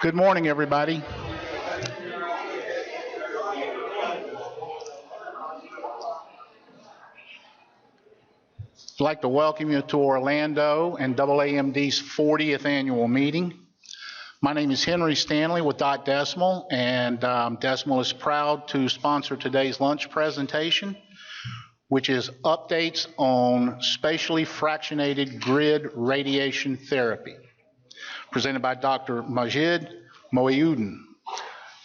Good morning, everybody. I'd like to welcome you to Orlando and AAMD's 40th annual meeting. My name is Henry Stanley with Dot Decimal, and Decimal is proud to sponsor today's lunch presentation, which is updates on spatially fractionated grid radiation therapy, presented by Dr. Majid Moayyuddin.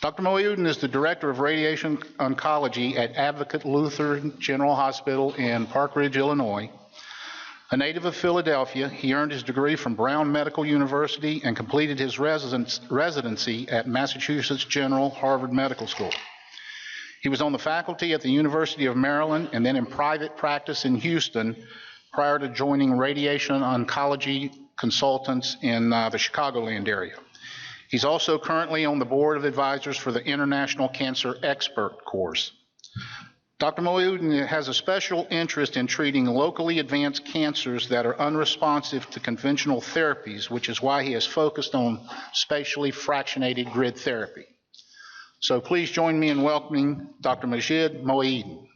Dr. Moayyuddin is the Director of Radiation Oncology at Advocate Lutheran General Hospital in Park Ridge, Illinois. A native of Philadelphia, he earned his degree from Brown Medical University and completed his residency at Massachusetts General Harvard Medical School. He was on the faculty at the University of Maryland and then in private practice in Houston prior to joining radiation oncology consultants in the Chicagoland area. He's also currently on the board of advisors for the International Cancer Expert course. Dr. Moayyuddin has a special interest in treating locally advanced cancers that are unresponsive to conventional therapies, which is why he has focused on spatially fractionated grid therapy. So please join me in welcoming Dr. Majid Moayyuddin.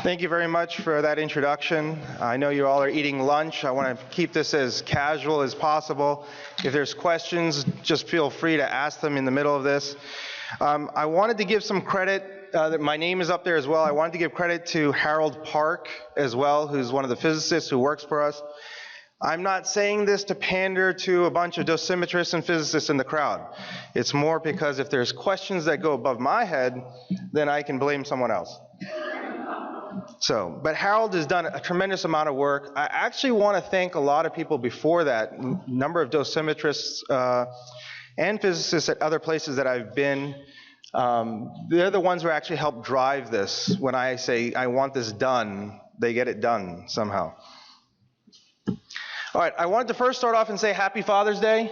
Thank you very much for that introduction. I know you all are eating lunch. I want to keep this as casual as possible. If there's questions, just feel free to ask them in the middle of this. I wanted to give some credit, my name is up there as well. I wanted to give credit to Harold Park as well, who's one of the physicists who works for us. I'm not saying this to pander to a bunch of dosimetrists and physicists in the crowd. It's more because if there's questions that go above my head, then I can blame someone else. But Harold has done a tremendous amount of work. I actually want to thank a lot of people before that, a number of dosimetrists and physicists at other places that I've been. They're the ones who actually help drive this. When I say I want this done, they get it done somehow. All right, I wanted to first start off and say Happy Father's Day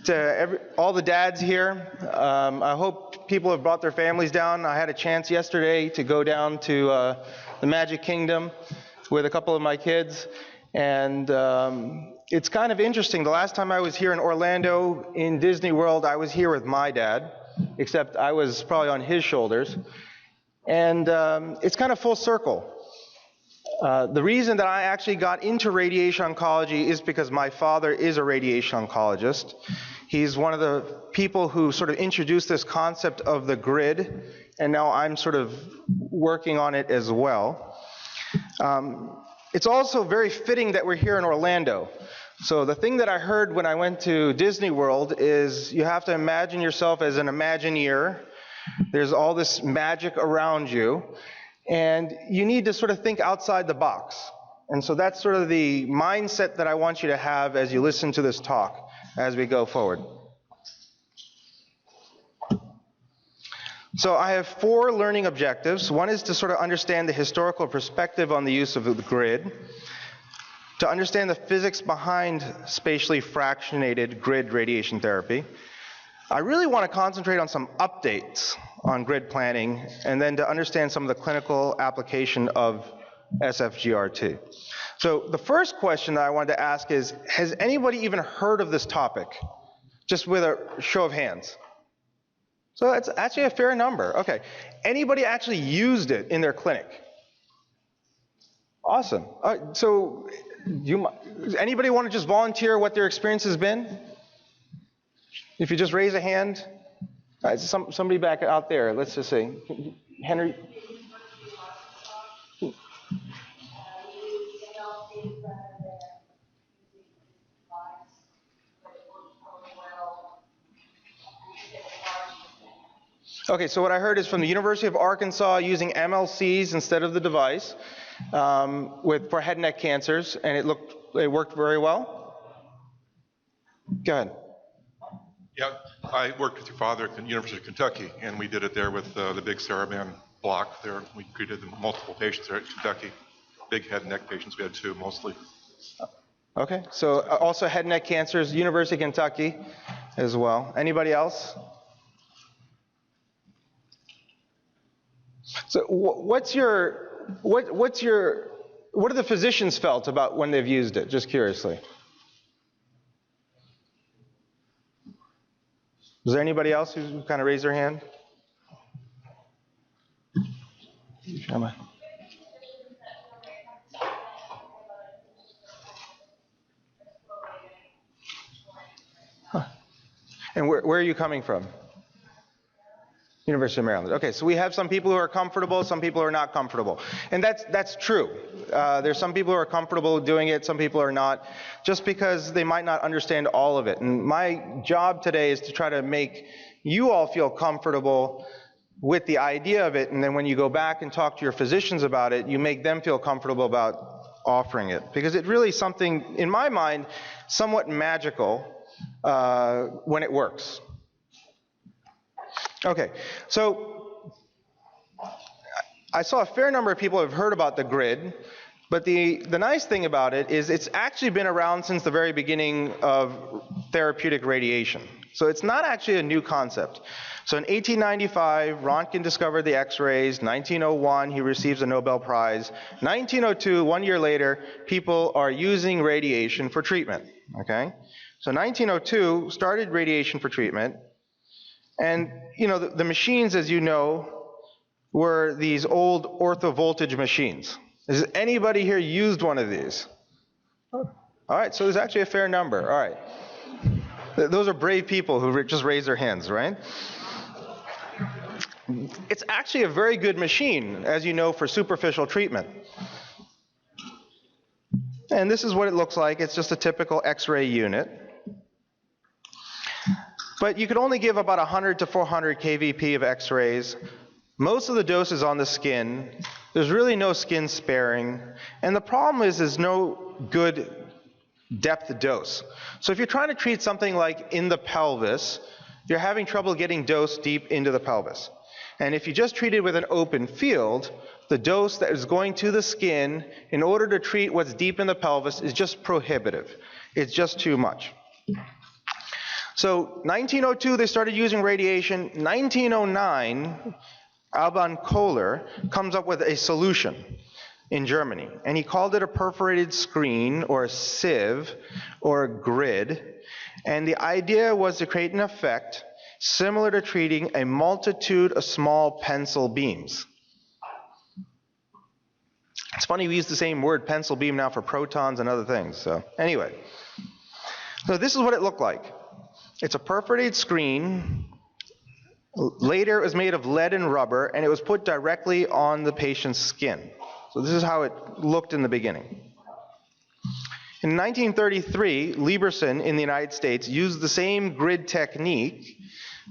to all the dads here. I hope people have brought their families down. I had a chance yesterday to go down to the Magic Kingdom with a couple of my kids, and it's kind of interesting. The last time I was here in Orlando in Disney World, I was here with my dad, except I was probably on his shoulders, and it's kind of full circle. The reason that I actually got into radiation oncology is because my father is a radiation oncologist. He's one of the people who sort of introduced this concept of the grid, and now I'm sort of working on it as well. It's also very fitting that we're here in Orlando. So the thing that I heard when I went to Disney World is you have to imagine yourself as an Imagineer. There's all this magic around you, and you need to sort of think outside the box. And so that's sort of the mindset that I want you to have as you listen to this talk as we go forward. So I have 4 learning objectives. One is to sort of understand the historical perspective on the use of the grid, to understand the physics behind spatially fractionated grid radiation therapy. I really want to concentrate on some updates on grid planning, and then to understand some of the clinical application of SFGRT. So the first question that I wanted to ask is, has anybody even heard of this topic? Just with a show of hands. So that's actually a fair number. Okay. Anybody actually used it in their clinic? Awesome. So anybody want to just volunteer what their experience has been? If you just raise a hand. All right, somebody back out there. Let's just see. Henry. Okay, so what I heard is from the University of Arkansas using MLCs instead of the device for head and neck cancers, and it worked very well. Go ahead. Yeah, I worked with your father at the University of Kentucky, and we did it there with the big Saraban block there. We treated multiple patients there at Kentucky, big head and neck patients. We had 2 mostly. Okay, so also head and neck cancers, University of Kentucky as well. Anybody else? So what do the physicians felt about when they've used it, just curiously? Is there anybody else who kind of raised their hand? Huh. And where are you coming from? University of Maryland. Okay, so we have some people who are comfortable, some people who are not comfortable. And that's true. There's some people who are comfortable doing it, some people are not, just because they might not understand all of it. And my job today is to try to make you all feel comfortable with the idea of it, and then when you go back and talk to your physicians about it, you make them feel comfortable about offering it. Because it's really something, in my mind, somewhat magical when it works. Okay, so I saw a fair number of people have heard about the grid, but the nice thing about it is it's actually been around since the very beginning of therapeutic radiation. So it's not actually a new concept. So in 1895, Röntgen discovered the X-rays. 1901, he receives a Nobel Prize. 1902, 1 year later, people are using radiation for treatment, okay? So 1902 started radiation for treatment. And, you know, the machines, as you know, were these old orthovoltage machines. Has anybody here used one of these? All right, so there's actually a fair number. All right. Those are brave people who just raised their hands, right? It's actually a very good machine, as you know, for superficial treatment. And this is what it looks like. It's just a typical X-ray unit. But you could only give about 100 to 400 kVp of X-rays. Most of the dose is on the skin. There's really no skin sparing. And the problem is there's no good depth dose. So if you're trying to treat something like in the pelvis, you're having trouble getting dose deep into the pelvis. And if you just treat it with an open field, the dose that is going to the skin in order to treat what's deep in the pelvis is just prohibitive. It's just too much. So 1902, they started using radiation. 1909, Alban Kohler comes up with a solution in Germany, and he called it a perforated screen, or a sieve, or a grid. And the idea was to create an effect similar to treating a multitude of small pencil beams. It's funny we use the same word, pencil beam, now for protons and other things. So anyway, so this is what it looked like. It's a perforated screen. Later, it was made of lead and rubber, and it was put directly on the patient's skin. So this is how it looked in the beginning. In 1933, Lieberson in the United States used the same grid technique,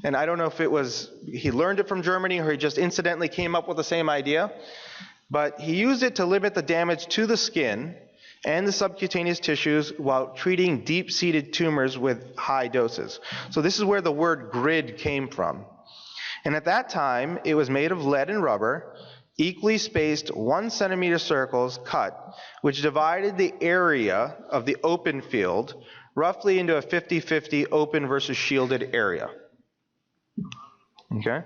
and I don't know if it was he learned it from Germany or he just incidentally came up with the same idea, but he used it to limit the damage to the skin and the subcutaneous tissues while treating deep-seated tumors with high doses. So this is where the word grid came from. And at that time, it was made of lead and rubber, equally spaced 1 centimeter circles cut, which divided the area of the open field roughly into a 50-50 open versus shielded area. Okay?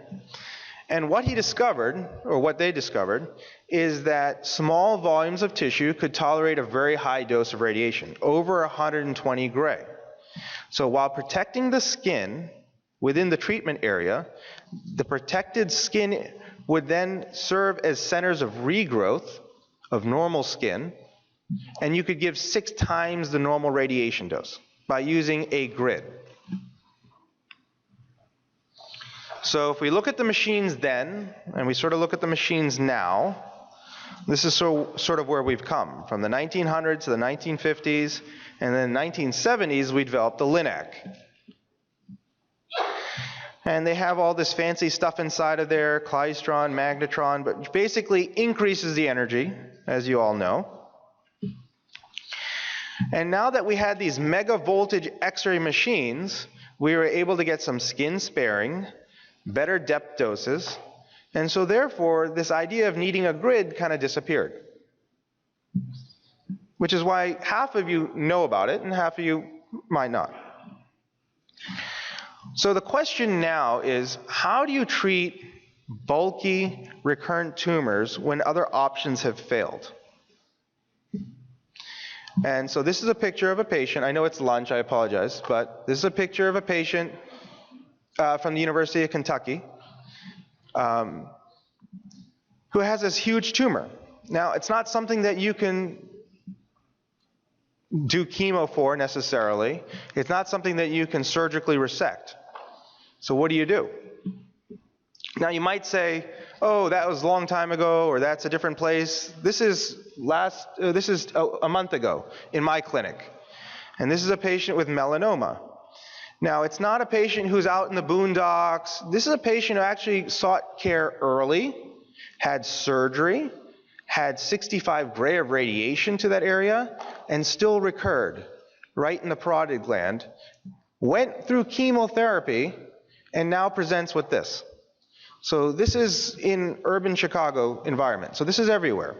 And what he discovered, or what they discovered, is that small volumes of tissue could tolerate a very high dose of radiation, over 120 gray. So while protecting the skin within the treatment area, the protected skin would then serve as centers of regrowth of normal skin, and you could give 6 times the normal radiation dose by using a grid. So if we look at the machines then, and we sort of look at the machines now, this is sort of where we've come. From the 1900s to the 1950s, and then 1970s, we developed the LINAC. And they have all this fancy stuff inside of there, klystron, magnetron, but basically increases the energy, as you all know. And now that we had these mega voltage X-ray machines, we were able to get some skin sparing, better depth doses, and so therefore this idea of needing a grid kind of disappeared. which is why half of you know about it and half of you might not. So the question now is, how do you treat bulky recurrent tumors when other options have failed? And so this is a picture of a patient. I know it's lunch, I apologize, but this is a picture of a patient from the University of Kentucky who has this huge tumor. Now, it's not something that you can do chemo for necessarily. It's not something that you can surgically resect. So what do? Now you might say, oh, that was a long time ago, or that's a different place. This is a month ago in my clinic. And this is a patient with melanoma. Now, it's not a patient who's out in the boondocks. This is a patient who actually sought care early, had surgery, had 65 gray of radiation to that area, and still recurred right in the parotid gland, went through chemotherapy, and now presents with this. So this is in urban Chicago environment. So this is everywhere.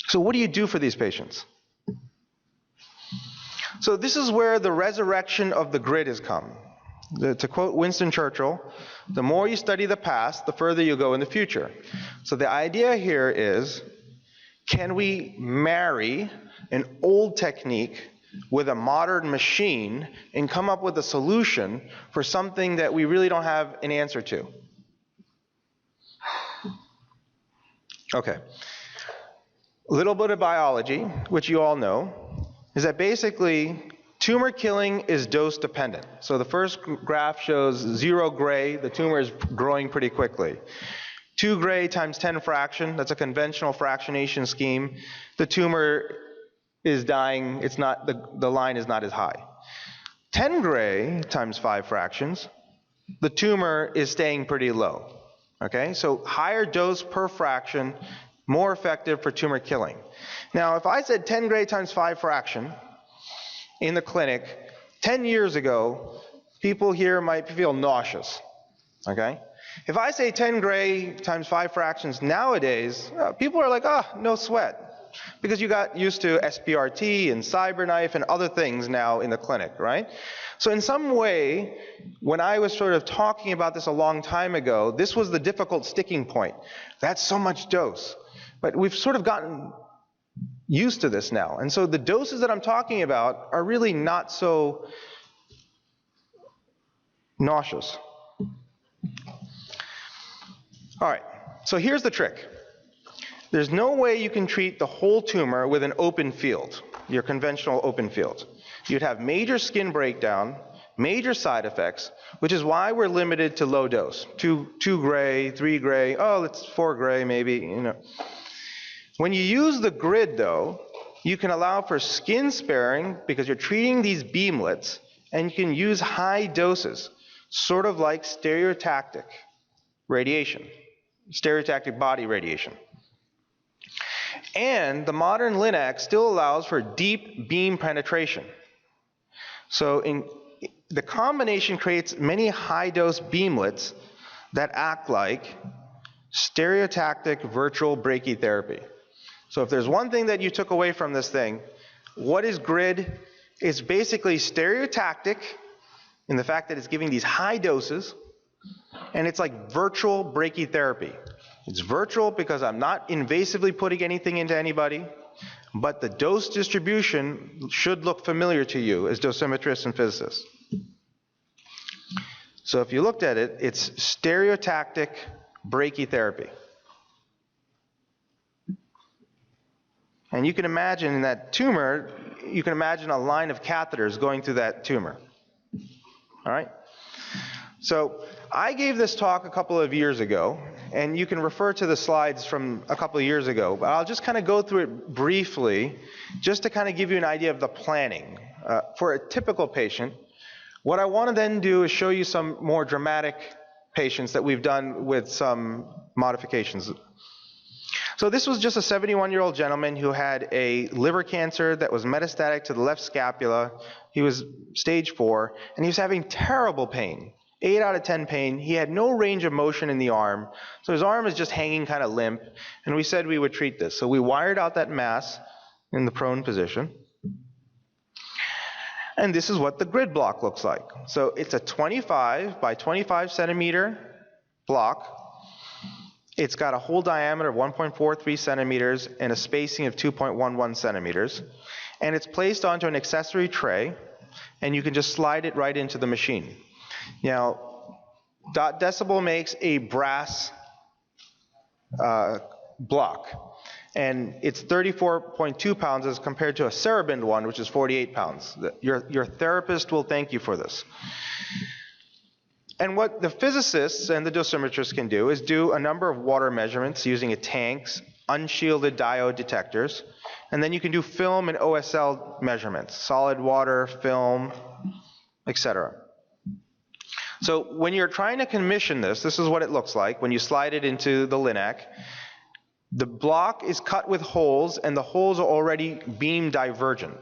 So what do you do for these patients? So this is where the resurrection of the grid has come. To quote Winston Churchill, the more you study the past, the further you go in the future. So the idea here is, can we marry an old technique with a modern machine and come up with a solution for something that we really don't have an answer to? Okay. A little bit of biology, which you all know, is that basically tumor killing is dose dependent. So the first graph shows 0 gray, the tumor is growing pretty quickly. 2 gray times 10 fraction, that's a conventional fractionation scheme. The tumor is dying, it's not, the line is not as high. 10 gray times 5 fractions, the tumor is staying pretty low. Okay, so higher dose per fraction, more effective for tumor killing. Now, if I said 10 gray times 5 fraction in the clinic 10 years ago, people here might feel nauseous. Okay? If I say 10 gray times 5 fractions nowadays, people are like, no sweat. Because you got used to SFGRT and CyberKnife and other things now in the clinic, right? So in some way, when I was sort of talking about this a long time ago, this was the difficult sticking point. That's so much dose. But we've sort of gotten used to this now. And so the doses that I'm talking about are really not so nauseous. All right, so here's the trick. There's no way you can treat the whole tumor with an open field, your conventional open field. You'd have major skin breakdown, major side effects, which is why we're limited to low dose. 2 gray, 3 gray, it's 4 gray maybe, you know. When you use the grid though, you can allow for skin sparing because you're treating these beamlets, and you can use high doses, sort of like stereotactic radiation, stereotactic body radiation. And the modern LINAC still allows for deep beam penetration. So the combination creates many high-dose beamlets that act like stereotactic virtual brachytherapy. So if there's one thing that you took away from this thing, what is grid? It's basically stereotactic in the fact that it's giving these high doses, and it's like virtual brachytherapy. It's virtual because I'm not invasively putting anything into anybody, but the dose distribution should look familiar to you as dosimetrists and physicists. So if you looked at it, it's stereotactic brachytherapy. And you can imagine in that tumor, you can imagine a line of catheters going through that tumor. All right? So I gave this talk a couple of years ago, and you can refer to the slides from a couple of years ago, but I'll just kind of go through it briefly, just to kind of give you an idea of the planning. For a typical patient, what I want to then do is show you some more dramatic patients that we've done with some modifications. So this was just a 71-year-old gentleman who had a liver cancer that was metastatic to the left scapula. He was stage 4, and he was having terrible pain. 8 out of 10 pain. He had no range of motion in the arm, so his arm is just hanging kind of limp, and we said we would treat this. So we wired out that mass, in the prone position. And this is what the grid block looks like. So it's a 25 by 25 centimeter block. It's got a hole diameter of 1.43 centimeters and a spacing of 2.11 centimeters. And it's placed onto an accessory tray, and you can just slide it right into the machine. Now, Decibel makes a brass block, and it's 34.2 pounds as compared to a Cerebend one, which is 48 pounds. Your therapist will thank you for this. And what the physicists and the dosimetrists can do is do a number of water measurements using a tanks, unshielded diode detectors, and then you can do film and OSL measurements, solid water, film, etc. So when you're trying to commission this is what it looks like when you slide it into the Linac. The block is cut with holes, and the holes are already beam divergent.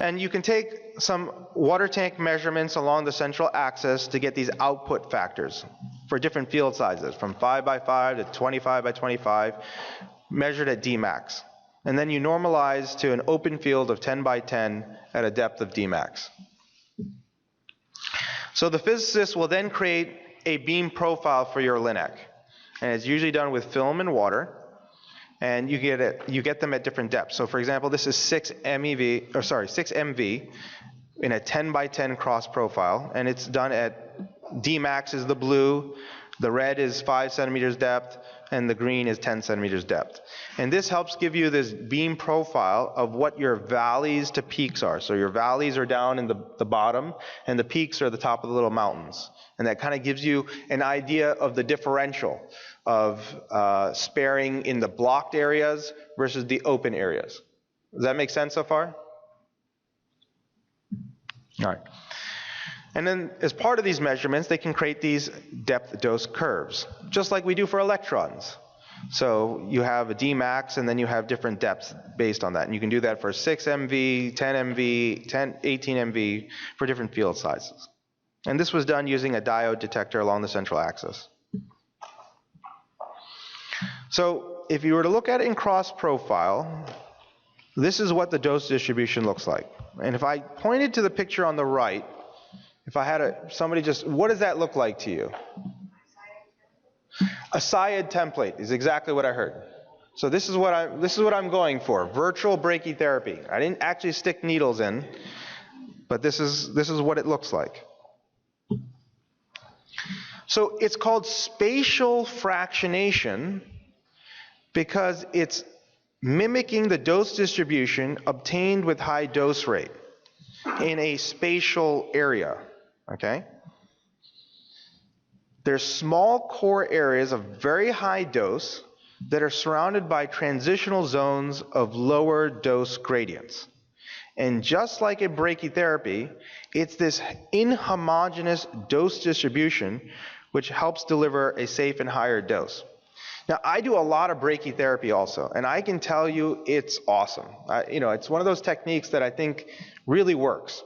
And you can take some water tank measurements along the central axis to get these output factors for different field sizes, from 5 by 5 to 25 by 25, measured at Dmax. And then you normalize to an open field of 10 by 10 at a depth of Dmax. So the physicist will then create a beam profile for your Linac. And it's usually done with film and water. And you get them at different depths. So for example, this is 6 MV in a 10 by 10 cross profile, and it's done at Dmax is the blue, the red is 5 centimeters depth, and the green is 10 centimeters depth. And this helps give you this beam profile of what your valleys to peaks are. So your valleys are down in the bottom, and the peaks are the top of the little mountains. And that kind of gives you an idea of the differential of sparing in the blocked areas versus the open areas. Does that make sense so far? All right. And then as part of these measurements, they can create these depth dose curves, just like we do for electrons. So you have a Dmax, and then you have different depths based on that. And you can do that for 6 MV, 10 MV, 18 MV for different field sizes. And this was done using a diode detector along the central axis. So if you were to look at it in cross profile, this is what the dose distribution looks like. And if I pointed to the picture on the right, if I had somebody just, what does that look like to you? A SIAD template is exactly what I heard. So this is what I'm going for, virtual brachytherapy. I didn't actually stick needles in, but this is what it looks like. So it's called spatial fractionation because it's mimicking the dose distribution obtained with high dose rate in a spatial area, okay? There's small core areas of very high dose that are surrounded by transitional zones of lower dose gradients. And just like a brachytherapy, it's this inhomogeneous dose distribution which helps deliver a safe and higher dose. Now, I do a lot of brachytherapy also, and I can tell you it's awesome. It's one of those techniques that I think really works.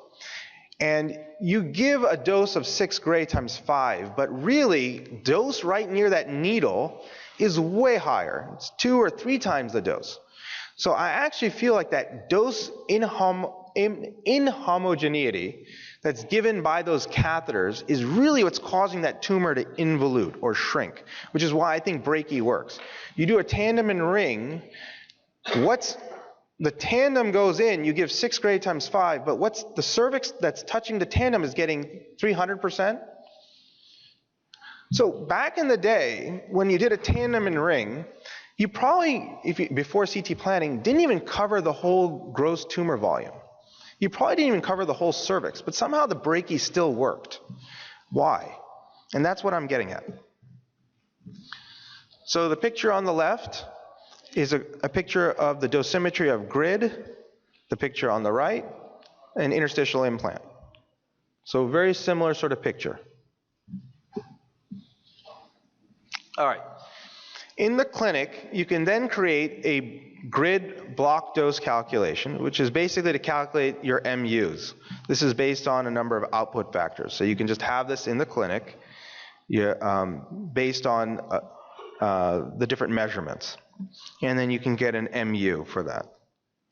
And you give a dose of 6 gray times 5, but really, dose right near that needle is way higher. It's 2 or 3 times the dose. So I actually feel like that dose inhomogeneity that's given by those catheters is really what's causing that tumor to involute or shrink, which is why I think brachy works. You do a tandem and ring, the tandem goes in, you give 6 gray times 5, but what's the cervix that's touching the tandem is getting 300%? So back in the day, when you did a tandem and ring, you probably, before CT planning, didn't even cover the whole gross tumor volume. You probably didn't even cover the whole cervix, but somehow the brachy still worked. Why? And that's what I'm getting at. So the picture on the left is a picture of the dosimetry of grid, the picture on the right, an interstitial implant. So very similar sort of picture. All right. In the clinic, you can then create a grid block dose calculation, which is basically to calculate your MUs. This is based on a number of output factors. So you can just have this in the clinic based on the different measurements. And then you can get an MU for that.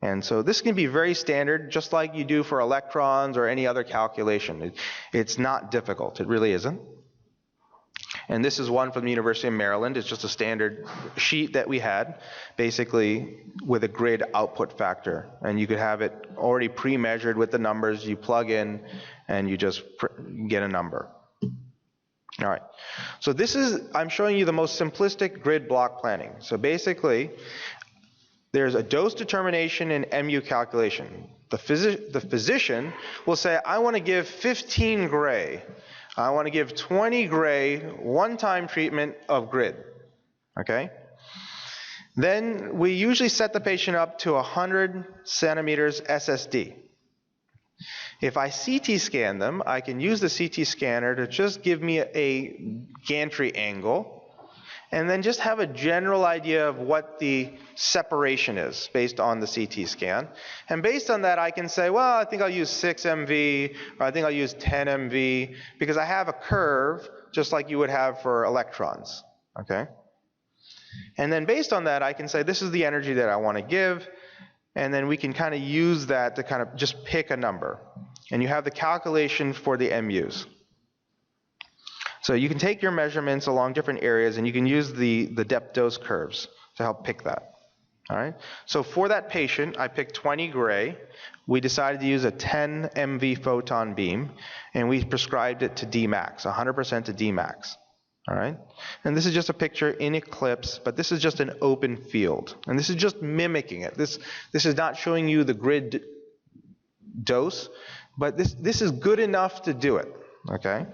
And so this can be very standard, just like you do for electrons or any other calculation. It's not difficult, it really isn't. And this is one from the University of Maryland. It's just a standard sheet that we had, basically with a grid output factor. And you could have it already pre-measured with the numbers. You plug in and you just get a number. All right, so this is, I'm showing you the most simplistic grid block planning. So basically, there's a dose determination and MU calculation. The physician will say, I want to give 15 gray. I want to give 20 gray, one-time treatment of grid, okay? Then we usually set the patient up to 100 centimeters SSD. If I CT scan them, I can use the CT scanner to just give me a gantry angle and then just have a general idea of what the separation is based on the CT scan. And based on that, I can say, well, I think I'll use 6 MV, or I think I'll use 10 MV, because I have a curve just like you would have for electrons, okay? And then based on that, I can say, this is the energy that I want to give, and then we can kind of use that to kind of just pick a number. And you have the calculation for the MUs. So you can take your measurements along different areas and you can use the depth dose curves to help pick that. All right. So for that patient, I picked 20 gray. We decided to use a 10 MV photon beam and we prescribed it to Dmax, 100% to Dmax. All right. And this is just a picture in Eclipse, but this is just an open field. And this is just mimicking it. This is not showing you the grid dose, but this is good enough to do it. Okay.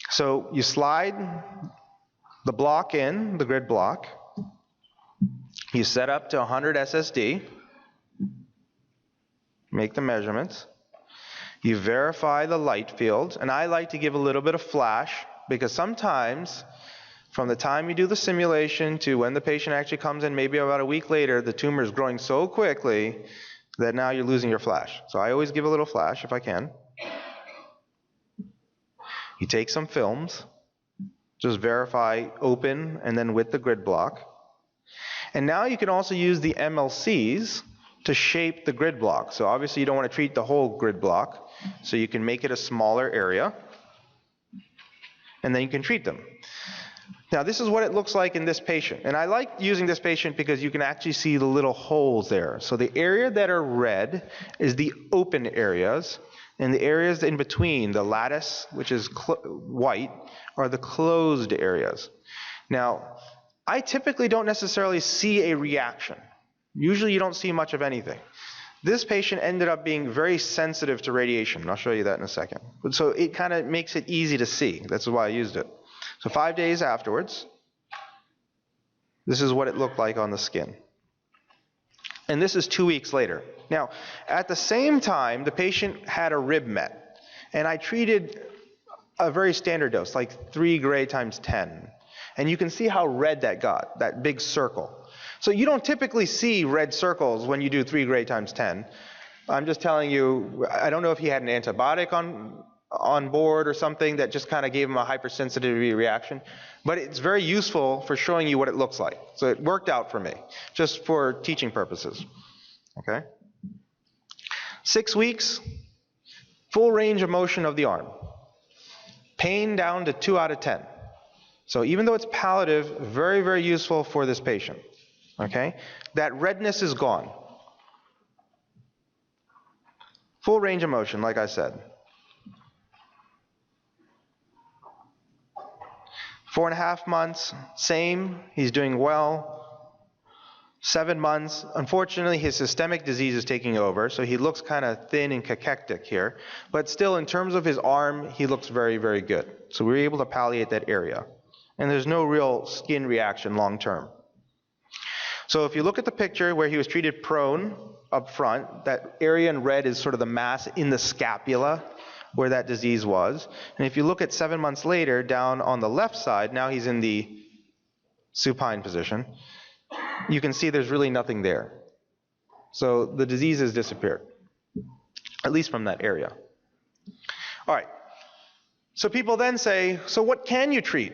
So you slide the block in, the grid block. You set up to 100 SSD. Make the measurements. You verify the light field. And I like to give a little bit of flash because sometimes from the time you do the simulation to when the patient actually comes in, maybe about a week later, the tumor is growing so quickly that now you're losing your flash. So I always give a little flash if I can. You take some films, just verify open and then with the grid block. And now you can also use the MLCs to shape the grid block. So obviously you don't want to treat the whole grid block, so you can make it a smaller area, and then you can treat them. Now this is what it looks like in this patient. And I like using this patient because you can actually see the little holes there. So the area that are red is the open areas, and the areas in between, the lattice, which is white, are the closed areas. Now, I typically don't necessarily see a reaction. Usually you don't see much of anything. This patient ended up being very sensitive to radiation. I'll show you that in a second. So it kind of makes it easy to see. That's why I used it. So 5 days afterwards, this is what it looked like on the skin. And this is 2 weeks later. Now, at the same time, the patient had a rib met. And I treated a very standard dose, like 3 gray times 10. And you can see how red that got, that big circle. So you don't typically see red circles when you do 3 gray times 10. I'm just telling you, I don't know if he had an antibiotic on board or something that just kind of gave him a hypersensitivity reaction. But it's very useful for showing you what it looks like. So it worked out for me, just for teaching purposes. Okay? 6 weeks, full range of motion of the arm. Pain down to 2 out of 10. So even though it's palliative, very, very useful for this patient. Okay? That redness is gone. Full range of motion, like I said. 4.5 months, same, he's doing well. 7 months, unfortunately his systemic disease is taking over, so he looks kind of thin and cachectic here. But still, in terms of his arm, he looks very, very good. So we were able to palliate that area. And there's no real skin reaction long term. So if you look at the picture where he was treated prone up front, that area in red is sort of the mass in the scapula where that disease was. And if you look at 7 months later, down on the left side, now he's in the supine position, you can see there's really nothing there. So the disease has disappeared, at least from that area. All right. So people then say, so what can you treat?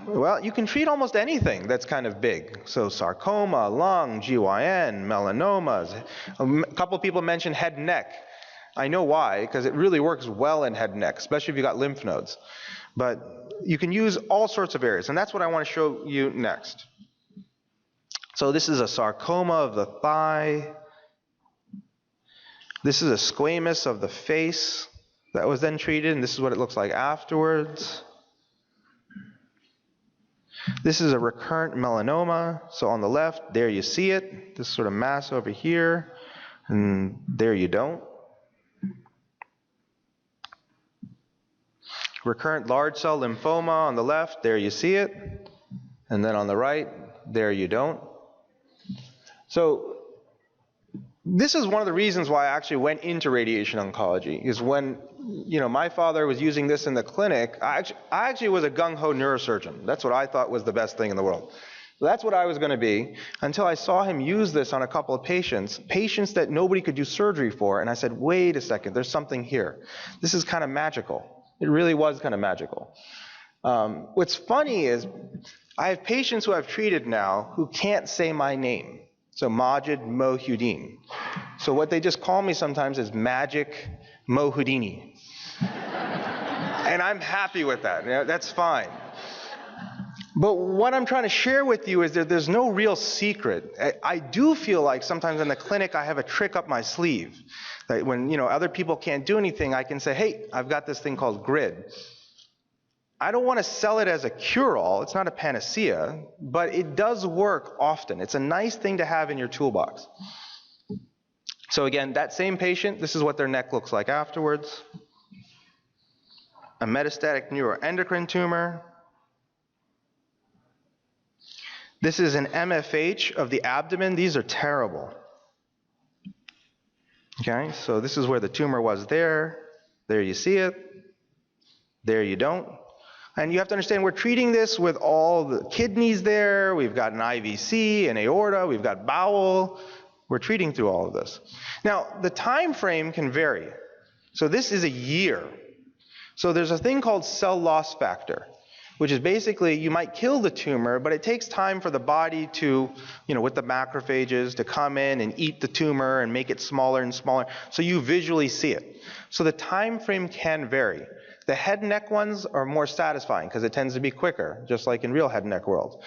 Well, you can treat almost anything that's kind of big. So sarcoma, lung, GYN, melanomas. A couple of people mentioned head and neck. I know why, because it really works well in head and neck, especially if you've got lymph nodes. But you can use all sorts of areas, and that's what I want to show you next. So this is a sarcoma of the thigh. This is a squamous of the face that was then treated, and this is what it looks like afterwards. This is a recurrent melanoma. So on the left, there you see it, this sort of mass over here, and there you don't. Recurrent large cell lymphoma on the left, there you see it, and then on the right, there you don't. So this is one of the reasons why I actually went into radiation oncology, is when my father was using this in the clinic, I actually was a gung-ho neurosurgeon. That's what I thought was the best thing in the world. So that's what I was going to be, until I saw him use this on a couple of patients that nobody could do surgery for, and I said, wait a second, there's something here. This is kind of magical. It really was kind of magical. What's funny is I have patients who I've treated now who can't say my name. So Majid Mohudin. So what they just call me sometimes is Magic Mohudini. And I'm happy with that. That's fine. But what I'm trying to share with you is that there's no real secret. I do feel like sometimes in the clinic I have a trick up my sleeve. That when other people can't do anything, I can say, hey, I've got this thing called grid. I don't want to sell it as a cure-all. It's not a panacea, but it does work often. It's a nice thing to have in your toolbox. So again, that same patient, this is what their neck looks like afterwards. A metastatic neuroendocrine tumor. This is an MFH of the abdomen. These are terrible. Okay, so this is where the tumor was there. There you see it. There you don't. And you have to understand, we're treating this with all the kidneys there. We've got an IVC, an aorta. We've got bowel. We're treating through all of this. Now, the time frame can vary. So this is a year. So there's a thing called cell loss factor, which is basically you might kill the tumor, but it takes time for the body to, with the macrophages, to come in and eat the tumor and make it smaller and smaller, so you visually see it. So the time frame can vary. The head and neck ones are more satisfying because it tends to be quicker, just like in real head and neck world.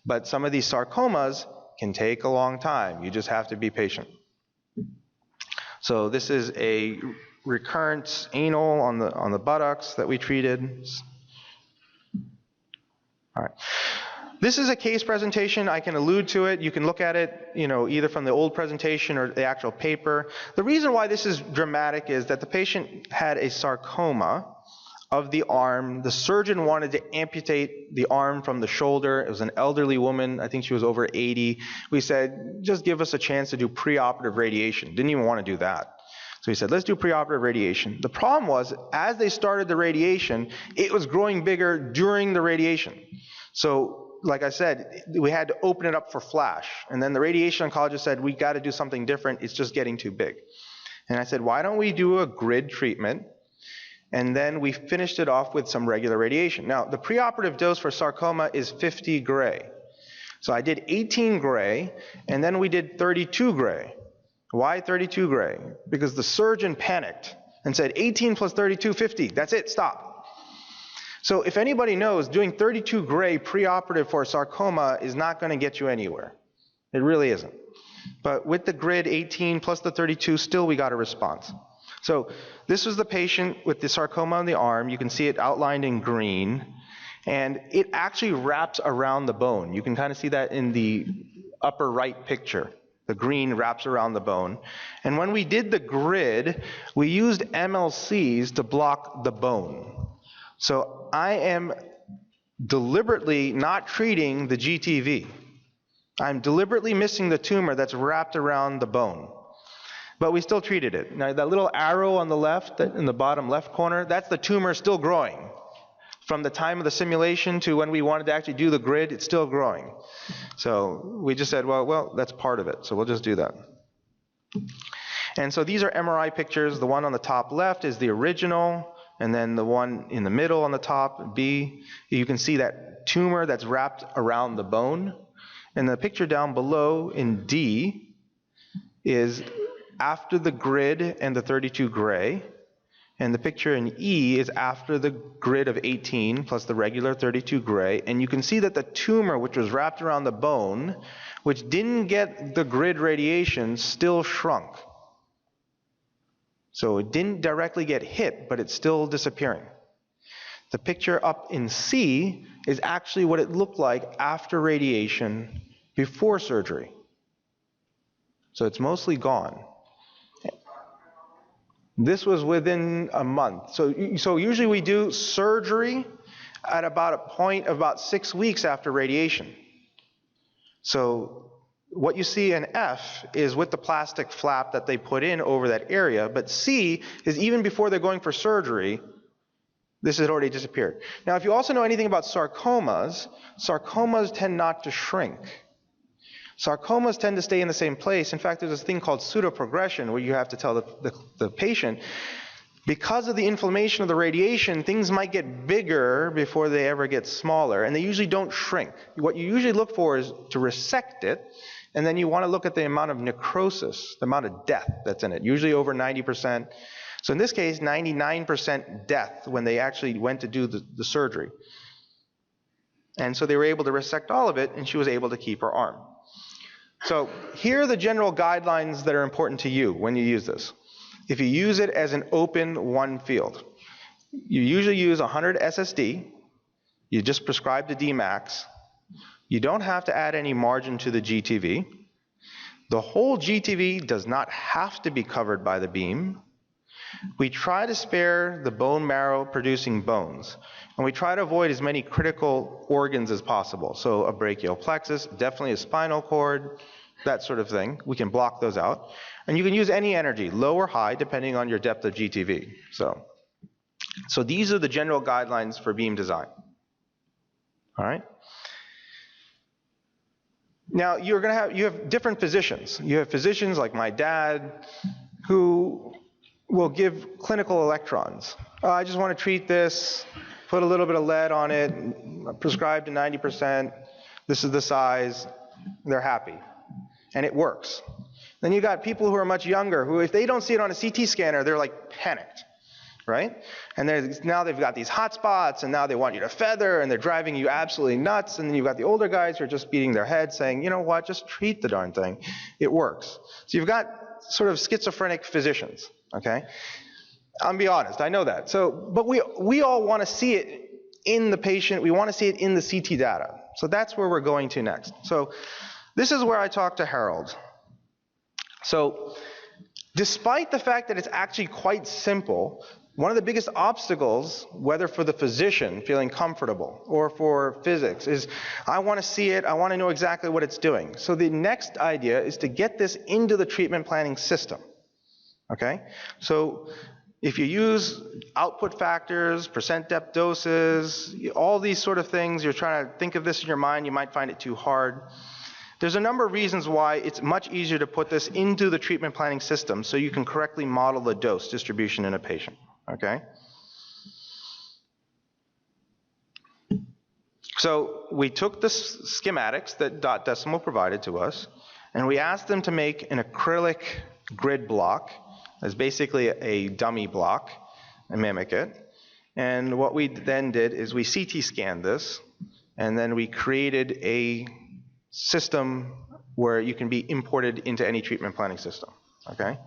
But some of these sarcomas can take a long time. You just have to be patient. So this is a recurrent anal on the buttocks that we treated. All right. This is a case presentation. I can allude to it. You can look at it, either from the old presentation or the actual paper. The reason why this is dramatic is that the patient had a sarcoma of the arm. The surgeon wanted to amputate the arm from the shoulder. It was an elderly woman. I think she was over 80. We said, just give us a chance to do preoperative radiation. Didn't even want to do that. So he said, let's do preoperative radiation. The problem was, as they started the radiation, it was growing bigger during the radiation. So, like I said, we had to open it up for flash. And then the radiation oncologist said, we got to do something different. It's just getting too big. And I said, why don't we do a grid treatment? And then we finished it off with some regular radiation. Now, the preoperative dose for sarcoma is 50 gray. So I did 18 gray, and then we did 32 gray. Why 32 gray? Because the surgeon panicked and said, 18 plus 32, 50. That's it, stop. So if anybody knows, doing 32 gray preoperative for sarcoma is not going to get you anywhere. It really isn't. But with the grid 18 plus the 32, still we got a response. So this was the patient with the sarcoma on the arm. You can see it outlined in green. And it actually wraps around the bone. You can kind of see that in the upper right picture. The green wraps around the bone. And when we did the grid, we used MLCs to block the bone. So I am deliberately not treating the GTV. I'm deliberately missing the tumor that's wrapped around the bone. But we still treated it. Now that little arrow on the left, in the bottom left corner, that's the tumor still growing. From the time of the simulation to when we wanted to actually do the grid, it's still growing. So we just said, well, that's part of it, so we'll just do that. And so these are MRI pictures. The one on the top left is the original and then the one in the middle on the top, B, you can see that tumor that's wrapped around the bone. And the picture down below in D is after the grid and the 32 gray. And the picture in E is after the grid of 18 plus the regular 32 gray. And you can see that the tumor, which was wrapped around the bone, which didn't get the grid radiation, still shrunk. So it didn't directly get hit, but it's still disappearing. The picture up in C is actually what it looked like after radiation, before surgery. So it's mostly gone. This was within a month. So usually we do surgery at about a point of about 6 weeks after radiation. So what you see in F is with the plastic flap that they put in over that area, but C is even before they're going for surgery, this had already disappeared. Now, if you also know anything about sarcomas, sarcomas tend not to shrink. Sarcomas tend to stay in the same place. In fact, there's this thing called pseudoprogression where you have to tell the patient, because of the inflammation of the radiation, things might get bigger before they ever get smaller, and they usually don't shrink. What you usually look for is to resect it, and then you want to look at the amount of necrosis, the amount of death that's in it, usually over 90%. So in this case, 99% death when they actually went to do the surgery. And so they were able to resect all of it, and she was able to keep her arm. So here are the general guidelines that are important to you when you use this. If you use it as an open one field, you usually use 100 SSD. You just prescribe the Dmax. You don't have to add any margin to the GTV. The whole GTV does not have to be covered by the beam. We try to spare the bone marrow producing bones, and we try to avoid as many critical organs as possible. So a brachial plexus, definitely a spinal cord, that sort of thing. We can block those out. And you can use any energy, low or high, depending on your depth of GTV. So these are the general guidelines for beam design. All right? Now, you have different physicians. You have physicians like my dad who will give clinical electrons. I just want to treat this, put a little bit of lead on it, prescribe to 90%, this is the size, they're happy. And it works. Then you got people who are much younger who, if they don't see it on a CT scanner, they're like panicked, right? And now they've got these hot spots, and now they want you to feather, and they're driving you absolutely nuts. And then you've got the older guys who are just beating their heads saying, you know what, just treat the darn thing. It works. So you've got sort of schizophrenic physicians, okay? I'll be honest, I know that. But we all want to see it in the patient. We want to see it in the CT data. So that's where we're going to next. So this is where I talk to Harold. So despite the fact that it's actually quite simple, one of the biggest obstacles, whether for the physician feeling comfortable or for physics, is I want to see it, I want to know exactly what it's doing. So the next idea is to get this into the treatment planning system. Okay? So if you use output factors, percent depth doses, all these sort of things, you're trying to think of this in your mind, you might find it too hard. There's a number of reasons why it's much easier to put this into the treatment planning system so you can correctly model the dose distribution in a patient, okay? So we took the schematics that Dot Decimal provided to us, and we asked them to make an acrylic grid block that's basically a dummy block and mimic it. And what we then did is we CT scanned this, and then we created a system where you can be imported into any treatment planning system, okay?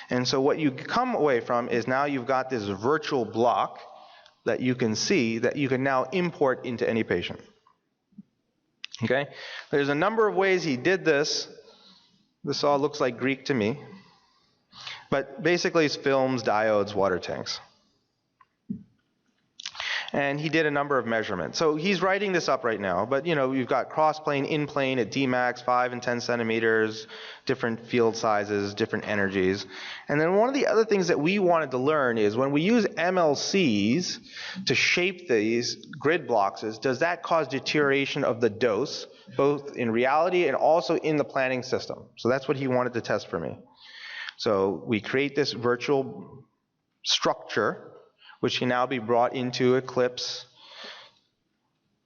And so what you come away from is now you've got this virtual block that you can see that you can now import into any patient, okay? There's a number of ways he did this. This all looks like Greek to me, but basically it's films, diodes, water tanks. And he did a number of measurements. So he's writing this up right now, but you've got cross-plane, in-plane at Dmax, 5 and 10 centimeters, different field sizes, different energies. And then one of the other things that we wanted to learn is when we use MLCs to shape these grid blocks, does that cause deterioration of the dose, both in reality and also in the planning system? So that's what he wanted to test for me. So we create this virtual structure which can now be brought into Eclipse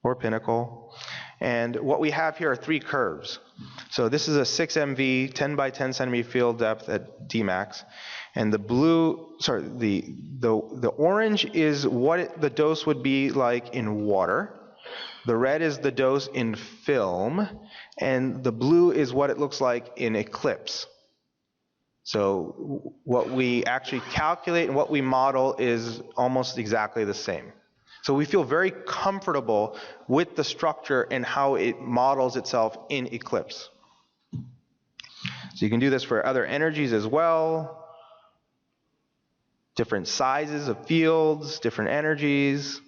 or Pinnacle. And what we have here are 3 curves. So this is a 6 MV, 10 by 10 centimeter field depth at Dmax. And the the orange is what the dose would be like in water. The red is the dose in film. And the blue is what it looks like in Eclipse. So what we actually calculate and what we model is almost exactly the same. So we feel very comfortable with the structure and how it models itself in Eclipse. So you can do this for other energies as well. Different sizes of fields, different energies.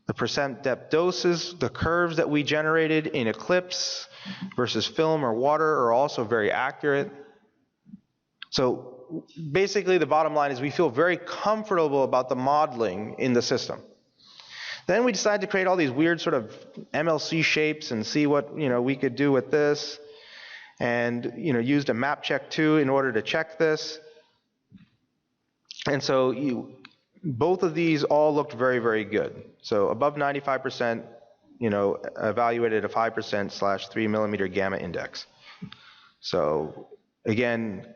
The percent depth doses, the curves that we generated in Eclipse versus film or water are also very accurate. So basically the bottom line is we feel very comfortable about the modeling in the system. Then we decided to create all these weird sort of MLC shapes and see what we could do with this, and used a map check 2 in order to check this. And so both of these all looked very, very good. So above 95%, evaluated a 5% / 3 millimeter gamma index. So again,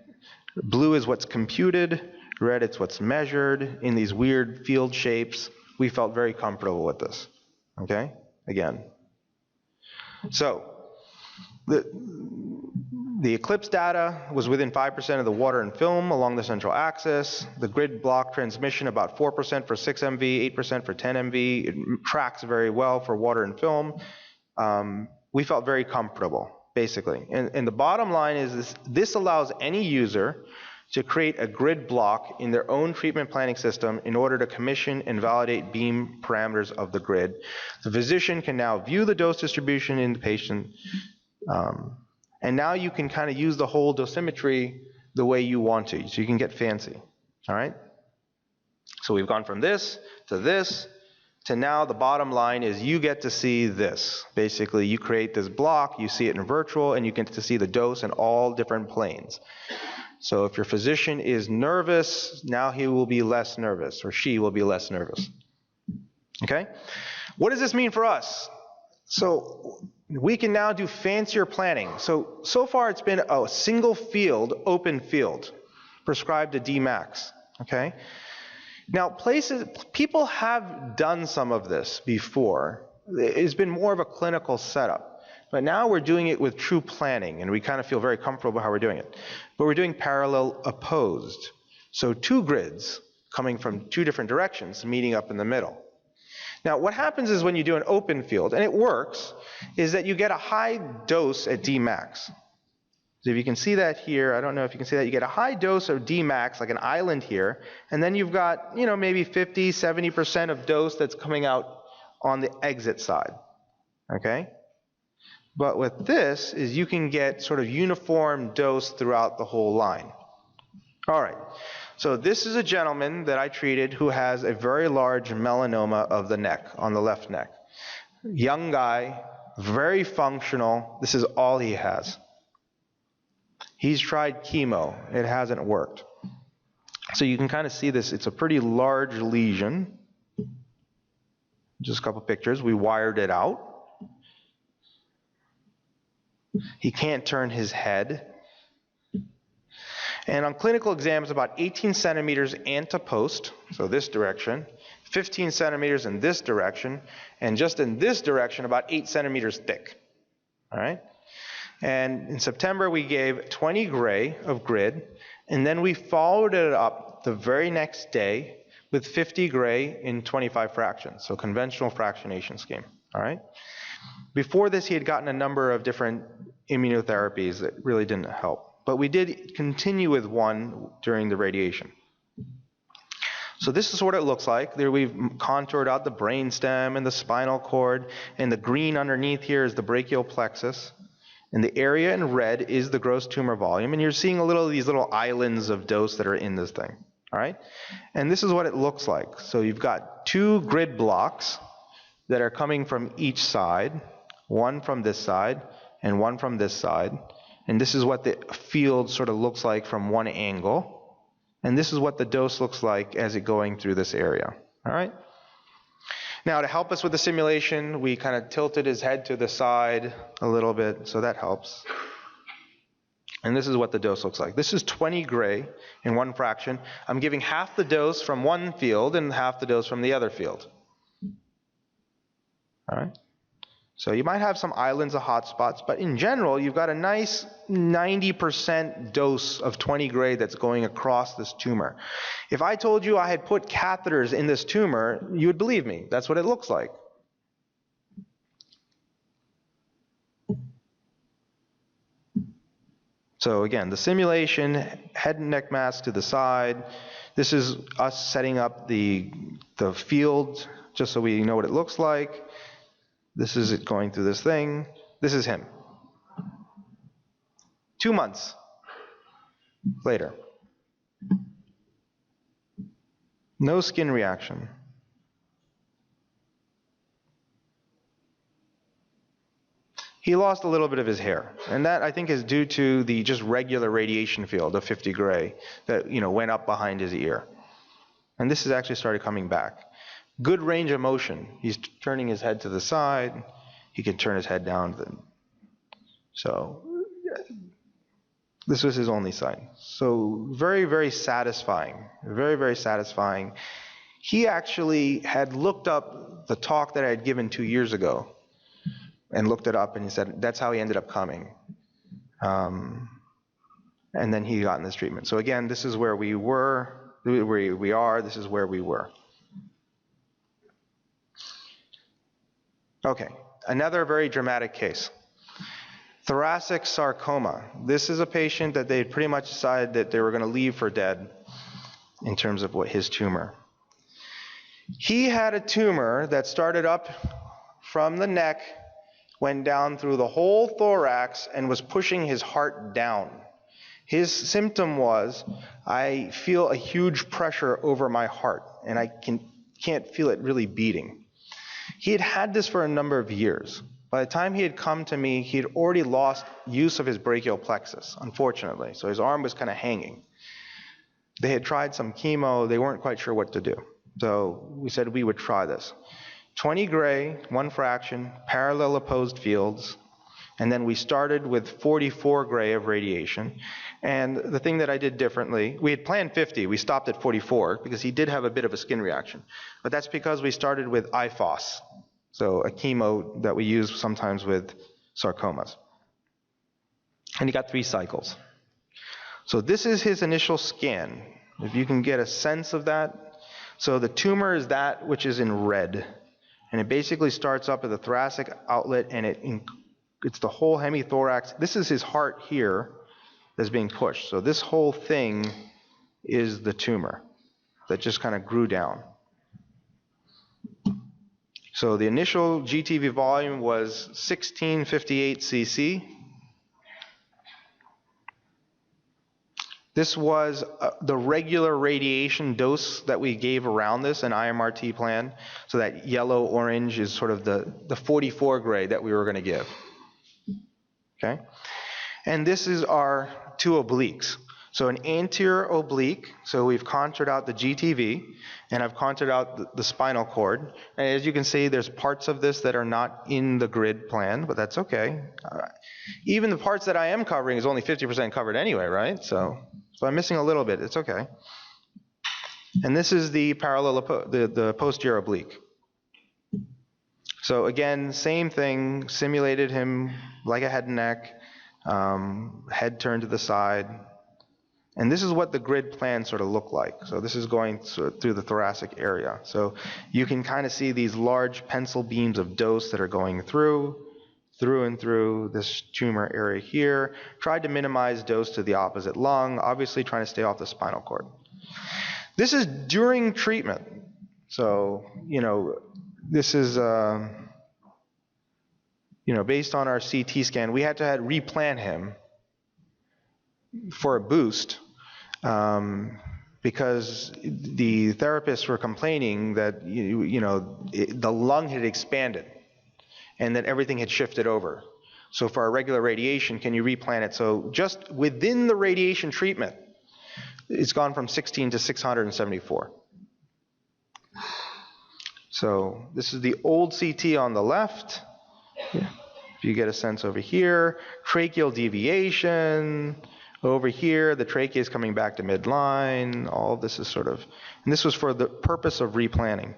blue is what's computed, red it's what's measured in these weird field shapes. We felt very comfortable with this, okay? Again. So, the Eclipse data was within 5% of the water and film along the central axis. The grid block transmission about 4% for 6 MV, 8% for 10 MV. It tracks very well for water and film. We felt very comfortable, basically. And the bottom line is this allows any user to create a grid block in their own treatment planning system in order to commission and validate beam parameters of the grid. The physician can now view the dose distribution in the patient, and now you can kind of use the whole dosimetry the way you want to, so you can get fancy, all right? So we've gone from this to now the bottom line is you get to see this. Basically, you create this block, you see it in virtual, and you get to see the dose in all different planes. So if your physician is nervous, now he will be less nervous, or she will be less nervous. Okay? What does this mean for us? So we can now do fancier planning. So far it's been a single field, open field, prescribed to Dmax. Okay? Now people have done some of this before. It's been more of a clinical setup. But now we're doing it with true planning, and we kind of feel very comfortable how we're doing it. But we're doing parallel opposed. So 2 grids coming from 2 different directions, meeting up in the middle. Now what happens is when you do an open field, and it works, is that you get a high dose at Dmax. So if you can see that here, I don't know if you can see that, you get a high dose of Dmax, like an island here, and then you've got, maybe 50, 70% of dose that's coming out on the exit side, okay? But with this is you can get sort of uniform dose throughout the whole line. All right, so this is a gentleman that I treated who has a very large melanoma of the neck, on the left neck. Young guy, very functional. This is all he has. He's tried chemo. It hasn't worked. So you can kind of see this. It's a pretty large lesion. Just a couple pictures. We wired it out. He can't turn his head. And on clinical exams, about 18 centimeters antepost, so this direction, 15 centimeters in this direction, and just in this direction, about 8 centimeters thick. All right? And in September, we gave 20 gray of grid, and then we followed it up the very next day with 50 gray in 25 fractions, so conventional fractionation scheme. All right? Before this, he had gotten a number of different immunotherapies that really didn't help. But we did continue with one during the radiation. So this is what it looks like. There we've contoured out the brainstem and the spinal cord, and the green underneath here is the brachial plexus. And the area in red is the gross tumor volume, and you're seeing these little islands of dose that are in this thing. All right? And this is what it looks like. So you've got 2 grid blocks that are coming from each side, one from this side and one from this side. And this is what the field sort of looks like from one angle. And this is what the dose looks like as it going through this area. All right? Now, to help us with the simulation, we kind of tilted his head to the side a little bit, so that helps. And this is what the dose looks like. This is 20 gray in 1 fraction. I'm giving half the dose from one field and half the dose from the other field. All right? So you might have some islands of hotspots, but in general, you've got a nice 90% dose of 20 gray that's going across this tumor. If I told you I had put catheters in this tumor, you would believe me. That's what it looks like. So again, the simulation, head and neck mask to the side. This is us setting up the field just so we know what it looks like. This is it going through this thing. This is him. 2 months later. No skin reaction. He lost a little bit of his hair, and that I think is due to the just regular radiation field of 50 gray that went up behind his ear. And this has actually started coming back. Good range of motion. He's turning his head to the side. He can turn his head down. So this was his only sign. So very, very satisfying. Very, very satisfying. He actually had looked up the talk that I had given 2 years ago and looked it up, and he said that's how he ended up coming. And then he got in this treatment. So again, this is where we were, where we are, this is where we were. Okay, another very dramatic case. Thoracic sarcoma. This is a patient that they pretty much decided that they were going to leave for dead in terms of what his tumor. He had a tumor that started up from the neck, went down through the whole thorax, and was pushing his heart down. His symptom was, I feel a huge pressure over my heart, and I can't feel it really beating. He had had this for a number of years. By the time he had come to me, he had already lost use of his brachial plexus, unfortunately. So his arm was kind of hanging. They had tried some chemo. They weren't quite sure what to do. So we said we would try this. 20 gray, 1 fraction, parallel opposed fields. And then we started with 44 gray of radiation. And the thing that I did differently, we had planned 50. We stopped at 44 because he did have a bit of a skin reaction. But that's because we started with IFOS, so a chemo that we use sometimes with sarcomas. And he got 3 cycles. So this is his initial scan. If you can get a sense of that. So the tumor is that which is in red. And it basically starts up at the thoracic outlet, and it's the whole hemithorax. This is his heart here that's being pushed. So this whole thing is the tumor that just kind of grew down. So the initial GTV volume was 1658 cc. This was the regular radiation dose that we gave around this, an IMRT plan. So that yellow-orange is sort of the 44 gray that we were going to give. Okay? And this is our 2 obliques. So an anterior oblique, so we've contoured out the GTV, and I've contoured out the spinal cord. And as you can see, there's parts of this that are not in the grid plan, but that's okay. Even the parts that I am covering is only 50% covered anyway, right? So I'm missing a little bit. It's okay. And this is the parallel, the posterior oblique. So again, same thing, simulated him like a head and neck, head turned to the side. And this is what the grid plan sort of looked like. So this is going through the thoracic area. So you can kind of see these large pencil beams of dose that are going through and through this tumor area here. Tried to minimize dose to the opposite lung, obviously trying to stay off the spinal cord. This is during treatment. So, this is, based on our CT scan, we had to replan him for a boost because the therapists were complaining that, the lung had expanded and that everything had shifted over. So for our regular radiation, can you replan it? So just within the radiation treatment, it's gone from 16 to 674. So this is the old CT on the left. Yeah. If you get a sense over here, tracheal deviation. Over here, the trachea is coming back to midline. All of this is sort of, and this was for the purpose of replanning.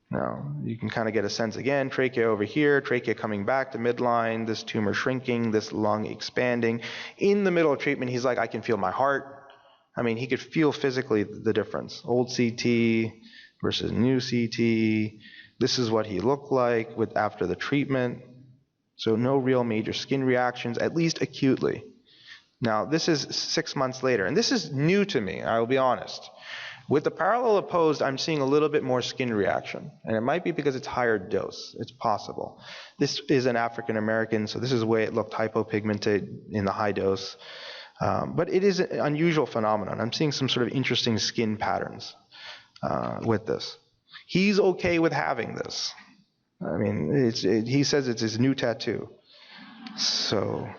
Now, you can kind of get a sense again, trachea over here, trachea coming back to midline, this tumor shrinking, this lung expanding. In the middle of treatment, he's like, I can feel my heart. I mean, he could feel physically the difference. Old CT versus new CT. This is what he looked like after the treatment. So no real major skin reactions, at least acutely. Now, this is 6 months later, and this is new to me, I will be honest. With the parallel opposed, I'm seeing a little bit more skin reaction, and it might be because it's higher dose. It's possible. This is an African American, so this is the way it looked hypopigmented in the high dose. But it is an unusual phenomenon. I'm seeing some sort of interesting skin patterns with this. He's okay with having this. I mean, he says it's his new tattoo. So,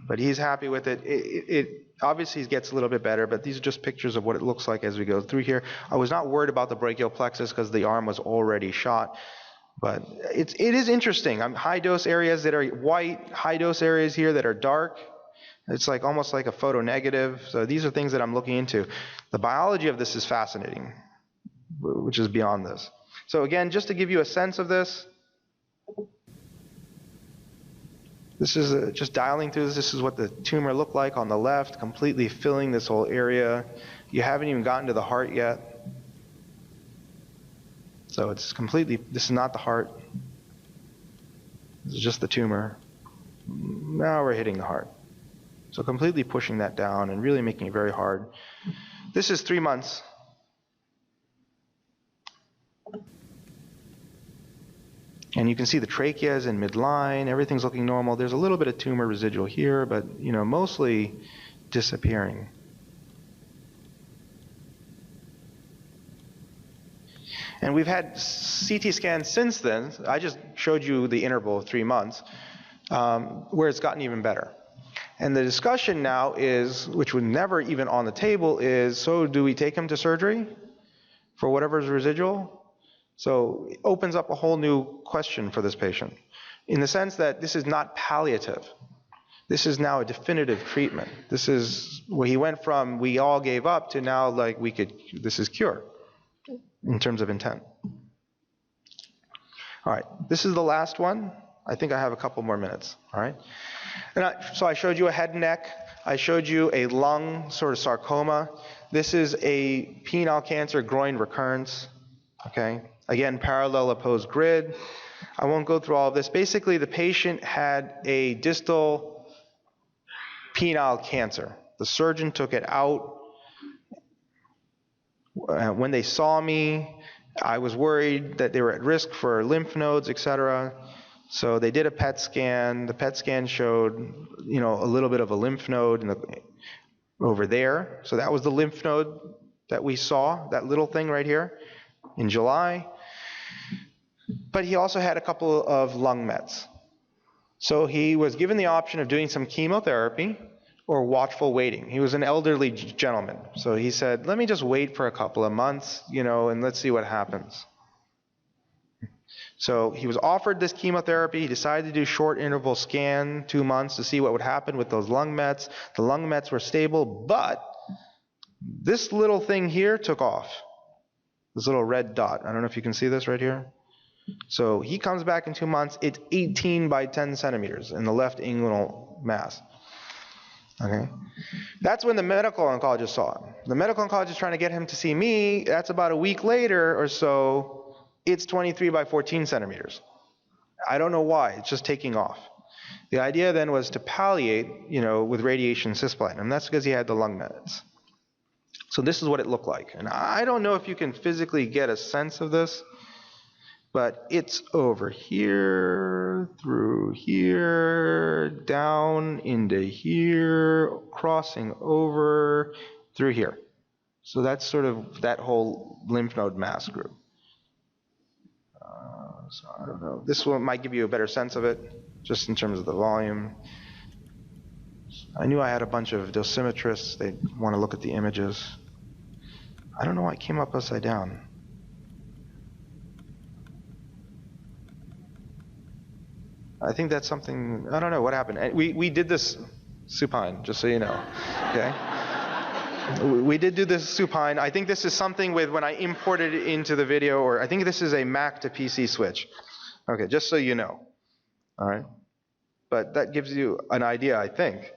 but he's happy with it. It obviously gets a little bit better, but these are just pictures of what it looks like as we go through here. I was not worried about the brachial plexus because the arm was already shot, but it is interesting. High dose areas that are white, high dose areas here that are dark. It's like almost like a photonegative. So these are things that I'm looking into. The biology of this is fascinating, which is beyond this. So again, just to give you a sense of this, this is just dialing through this. This is what the tumor looked like on the left, completely filling this whole area. You haven't even gotten to the heart yet. So it's completely, this is not the heart. This is just the tumor. Now we're hitting the heart. So completely pushing that down and really making it very hard. This is 3 months. And you can see the trachea is in midline, everything's looking normal. There's a little bit of tumor residual here, but mostly disappearing. And we've had CT scans since then. I just showed you the interval of 3 months, where it's gotten even better. And the discussion now is, which was never even on the table, is, so do we take him to surgery for whatever's residual? So it opens up a whole new question for this patient, in the sense that this is not palliative. This is now a definitive treatment. This is where he went from we all gave up to now like this is cure in terms of intent. All right, this is the last one. I think I have a couple more minutes, all right? And so I showed you a head and neck. I showed you a lung sort of sarcoma. This is a penile cancer groin recurrence, okay? Again, parallel opposed grid. I won't go through all of this. Basically, the patient had a distal penile cancer. The surgeon took it out. When they saw me, I was worried that they were at risk for lymph nodes, etc. So they did a PET scan. The PET scan showed, a little bit of a lymph node over there. So that was the lymph node that we saw, that little thing right here in July. But he also had a couple of lung mets. So he was given the option of doing some chemotherapy or watchful waiting. He was an elderly gentleman. So he said, let me just wait for a couple of months, and let's see what happens. So he was offered this chemotherapy. He decided to do short interval scan, 2 months, to see what would happen with those lung mets. The lung mets were stable, but this little thing here took off. This little red dot. I don't know if you can see this right here. So he comes back in 2 months. It's 18 by 10 centimeters in the left inguinal mass. Okay, that's when the medical oncologist saw him. The medical oncologist is trying to get him to see me. That's about a week later or so. It's 23 by 14 centimeters. I don't know why. It's just taking off. The idea then was to palliate, with radiation cisplatin, and that's because he had the lung mets. So this is what it looked like. And I don't know if you can physically get a sense of this, but it's over here, through here, down into here, crossing over through here. So that's sort of that whole lymph node mass group. So I don't know. This one might give you a better sense of it, just in terms of the volume. I knew I had a bunch of dosimetrists. They want to look at the images. I don't know why it came up upside down. I think that's something, I don't know what happened. We did this supine, just so you know, okay? We did do this supine. I think this is something with when I imported it into the video, or I think this is a Mac to PC switch. Okay, just so you know, all right? But that gives you an idea, I think.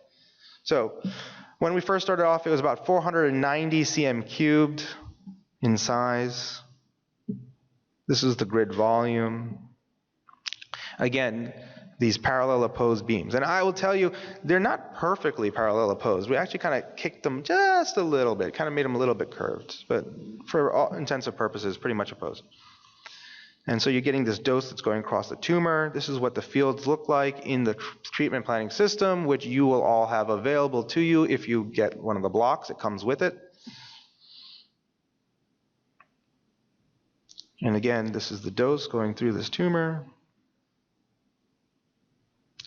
So when we first started off, it was about 490 cm cubed in size. This is the grid volume. Again, these parallel opposed beams. And I will tell you, they're not perfectly parallel opposed. We actually kind of kicked them just a little bit, kind of made them a little bit curved. But for all intents and purposes, pretty much opposed. And so you're getting this dose that's going across the tumor. This is what the fields look like in the treatment planning system, which you will all have available to you if you get one of the blocks that comes with it. And again, this is the dose going through this tumor,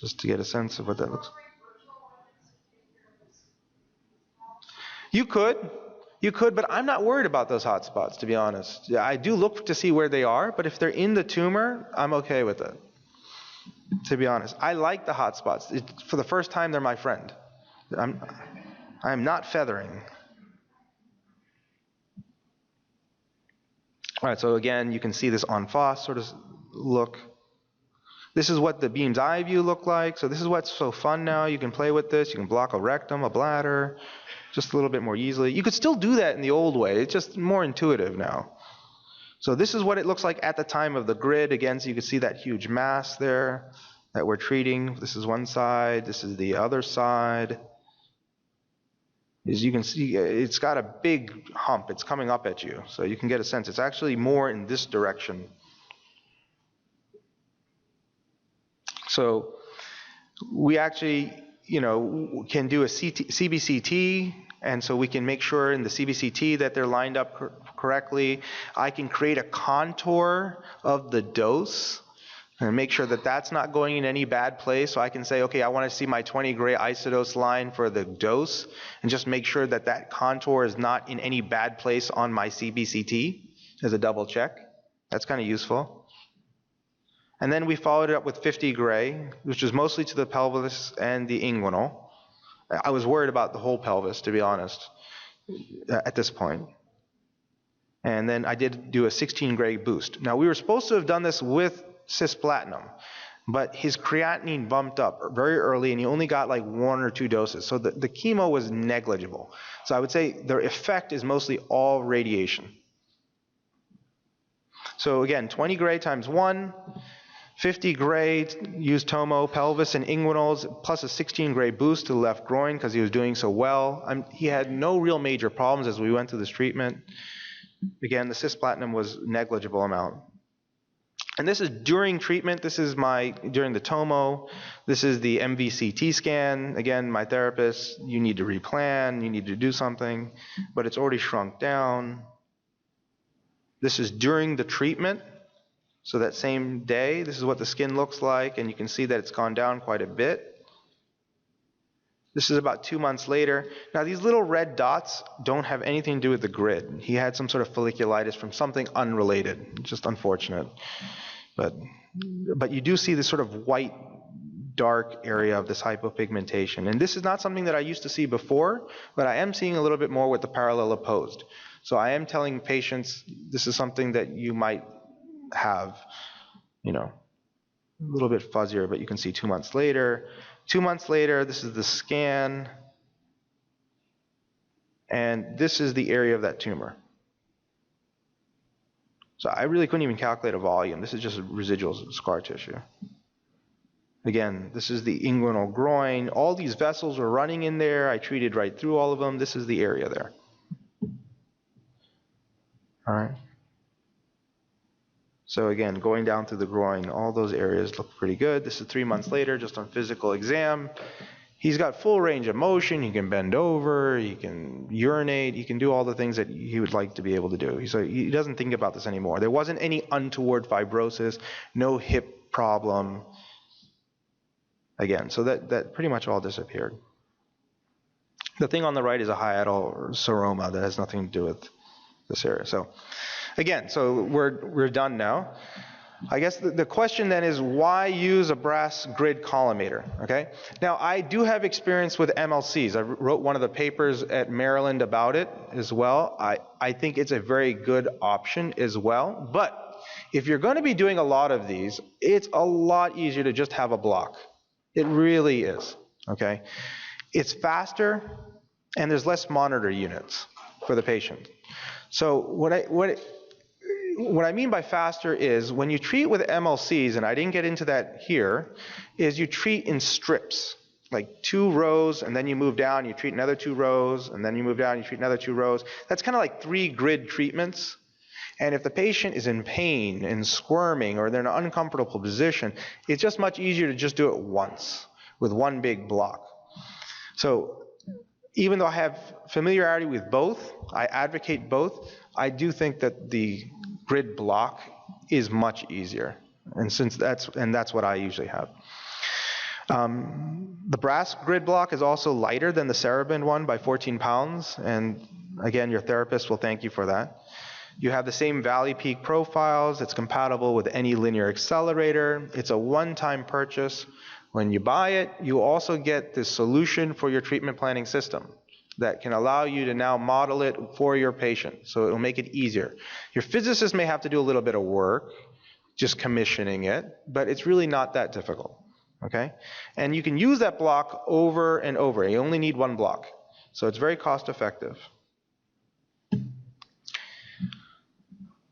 just to get a sense of what that looks like. You could, but I'm not worried about those hot spots, to be honest. I do look to see where they are, but if they're in the tumor, I'm okay with it, to be honest. I like the hot spots. For the first time, they're my friend. I'm not feathering. All right, so again, you can see this en face sort of look. This is what the beam's eye view look like. So this is what's so fun now. You can play with this. You can block a rectum, a bladder, just a little bit more easily. You could still do that in the old way. It's just more intuitive now. So this is what it looks like at the time of the grid. Again, so you can see that huge mass there that we're treating. This is one side. This is the other side. As you can see, it's got a big hump. It's coming up at you. So you can get a sense. It's actually more in this direction. So we actually, can do a CBCT, and so we can make sure in the CBCT that they're lined up correctly. I can create a contour of the dose and make sure that that's not going in any bad place. So I can say, okay, I want to see my 20 gray isodose line for the dose, and just make sure that that contour is not in any bad place on my CBCT as a double check. That's kind of useful. And then we followed it up with 50 gray, which is mostly to the pelvis and the inguinal. I was worried about the whole pelvis, to be honest, at this point. And then I did do a 16 gray boost. Now, we were supposed to have done this with cisplatinum, but his creatinine bumped up very early, and he only got like 1 or 2 doses. So the chemo was negligible. So I would say the effect is mostly all radiation. So again, 20 gray times 1. 50 gray, used tomo, pelvis, and inguinals, plus a 16 gray boost to the left groin because he was doing so well. He had no real major problems as we went through this treatment. Again, the cisplatinum was negligible amount. And this is during treatment. This is during the tomo. This is the MVCT scan. Again, my therapist, you need to replan, you need to do something, but it's already shrunk down. This is during the treatment. So that same day, this is what the skin looks like, and you can see that it's gone down quite a bit. This is about 2 months later. Now, these little red dots don't have anything to do with the grid. He had some sort of folliculitis from something unrelated, just unfortunate. But you do see this sort of white, dark area of this hypopigmentation. And this is not something that I used to see before, but I am seeing a little bit more with the parallel opposed. So I am telling patients this is something that you might have, a little bit fuzzier, but you can see 2 months later. 2 months later, this is the scan, and this is the area of that tumor. So I really couldn't even calculate a volume. This is just residual scar tissue. Again, this is the inguinal groin. All these vessels were running in there. I treated right through all of them. This is the area there. All right. So again, going down through the groin, all those areas look pretty good. This is 3 months later, just on physical exam. He's got full range of motion. He can bend over, he can urinate, he can do all the things that he would like to be able to do. So he doesn't think about this anymore. There wasn't any untoward fibrosis, no hip problem. Again, so that pretty much all disappeared. The thing on the right is a hiatal seroma that has nothing to do with this area. So again, so we're done now. I guess the question then is, why use a brass grid collimator, okay? Now, I do have experience with MLCs. I wrote one of the papers at Maryland about it as well. I think it's a very good option as well. But if you're going to be doing a lot of these, it's a lot easier to just have a block. It really is, okay? It's faster, and there's less monitor units for the patient. So what I mean by faster is, when you treat with MLCs, and I didn't get into that here, is you treat in strips, like 2 rows, and then you move down, you treat another 2 rows, and then you move down, you treat another 2 rows. That's kind of like 3 grid treatments. And if the patient is in pain and squirming, or they're in an uncomfortable position, it's just much easier to just do it once with one big block. So even though I have familiarity with both, I advocate both, I do think that the grid block is much easier, and that's what I usually have. The brass grid block is also lighter than the Cerabin one by 14 pounds, and again, your therapist will thank you for that. You have the same valley peak profiles. It's compatible with any linear accelerator. It's a one-time purchase. When you buy it, you also get this solution for your treatment planning system that can allow you to now model it for your patient, so it will make it easier. Your physicist may have to do a little bit of work just commissioning it, but it's really not that difficult, okay? And you can use that block over and over. You only need one block, so it's very cost effective.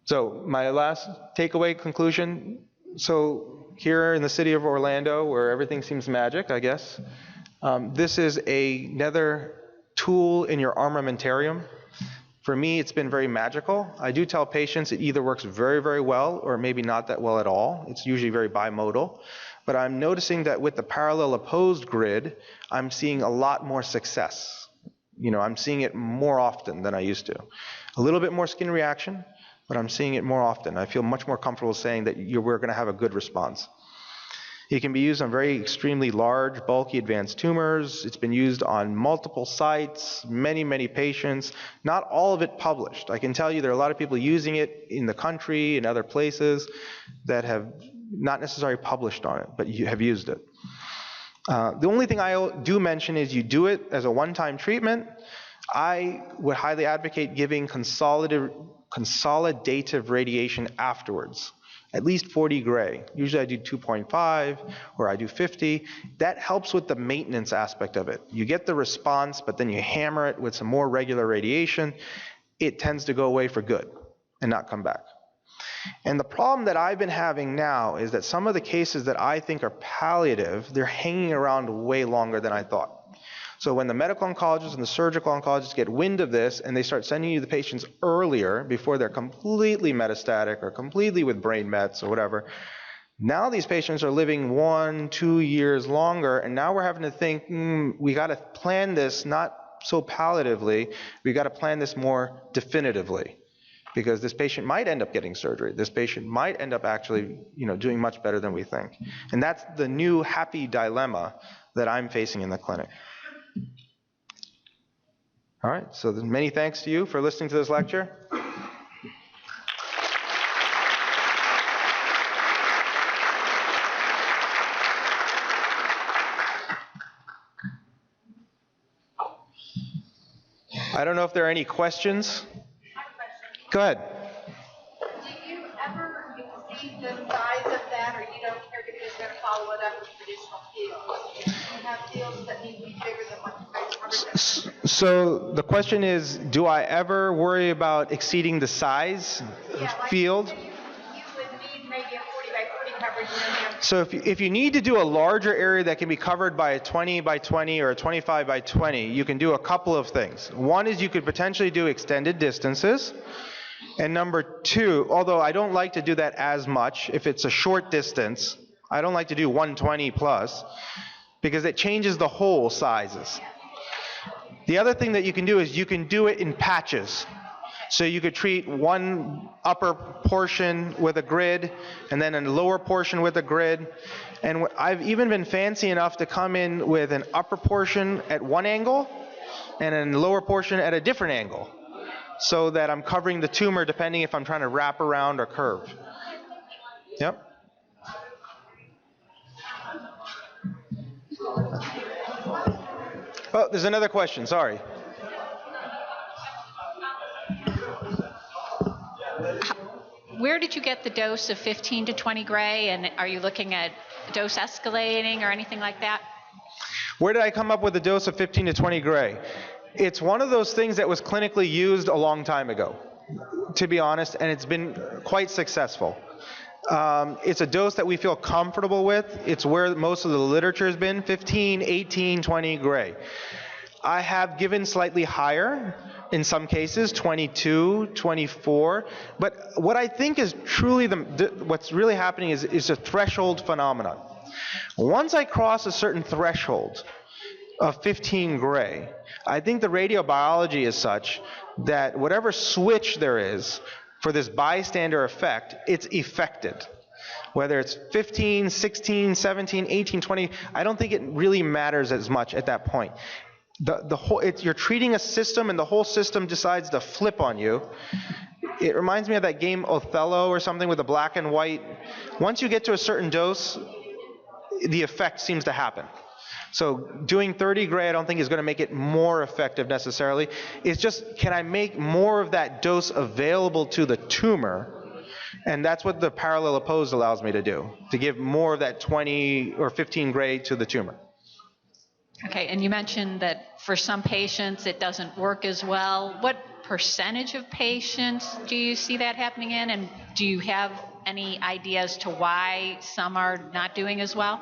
So my last takeaway conclusion, so here in the city of Orlando, where everything seems magic, I guess, this is another tool in your armamentarium. For me, it's been very magical. I do tell patients it either works very, very well or maybe not that well at all. It's usually very bimodal. But I'm noticing that with the parallel opposed grid, I'm seeing a lot more success. You know, I'm seeing it more often than I used to. A little bit more skin reaction, but I'm seeing it more often. I feel much more comfortable saying that we're going to have a good response. It can be used on very extremely large, bulky, advanced tumors. It's been used on multiple sites, many, many patients, not all of it published. I can tell you there are a lot of people using it in the country and other places that have not necessarily published on it, but you have used it. The only thing I do mention is you do it as a one-time treatment. I would highly advocate giving consolidative radiation afterwards. At least 40 gray. Usually I do 2.5 or I do 50. That helps with the maintenance aspect of it. You get the response, but then you hammer it with some more regular radiation. It tends to go away for good and not come back. And the problem that I've been having now is that some of the cases that I think are palliative, they're hanging around way longer than I thought. So when the medical oncologists and the surgical oncologists get wind of this and they start sending you the patients earlier before they're completely metastatic or completely with brain mets or whatever, now these patients are living 1-2 years longer, and now we're having to think, we got to plan this not so palliatively, we got to plan this more definitively, because this patient might end up getting surgery. This patient might end up actually, doing much better than we think. And that's the new happy dilemma that I'm facing in the clinic. All right, so many thanks to you for listening to this lecture. I don't know if there are any questions. Go ahead. Do you ever exceed the size of that, or you don't care because they're going to follow it up with traditional fields? Do you have fields that need to be bigger than what you guys covered? So the question is, do I ever worry about exceeding the size field? You would need maybe a 40 by 40 coverage. So if you need to do a larger area that can be covered by a 20 by 20 or a 25 by 20, you can do a couple of things. One is you could potentially do extended distances. And number two, although I don't like to do that as much, if it's a short distance, I don't like to do 120 plus, because it changes the hole sizes. The other thing that you can do is you can do it in patches. So you could treat one upper portion with a grid and then a lower portion with a grid. And I've even been fancy enough to come in with an upper portion at one angle and a lower portion at a different angle. so that I'm covering the tumor depending if I'm trying to wrap around or curve. Yep. Oh, there's another question, sorry. Where did you get the dose of 15 to 20 gray, and are you looking at dose escalating or anything like that? Where did I come up with a dose of 15 to 20 gray? It's one of those things that was clinically used a long time ago, to be honest, and it's been quite successful. It's a dose that we feel comfortable with. It's where most of the literature has been, 15, 18, 20 gray. I have given slightly higher, in some cases, 22, 24, but what I think is truly what's really happening is a threshold phenomenon. Once I cross a certain threshold of 15 gray, I think the radiobiology is such that whatever switch there is for this bystander effect, it's effected. Whether it's 15, 16, 17, 18, 20, I don't think it really matters as much at that point. You're treating a system and the whole system decides to flip on you. It reminds me of that game Othello or something with the black and white. Once you get to a certain dose, the effect seems to happen. So doing 30 gray I don't think is going to make it more effective necessarily. It's just, can I make more of that dose available to the tumor? And that's what the parallel opposed allows me to do, to give more of that 20 or 15 gray to the tumor. Okay, and you mentioned that for some patients it doesn't work as well. What percentage of patients do you see that happening in, and do you have any idea as to why some are not doing as well?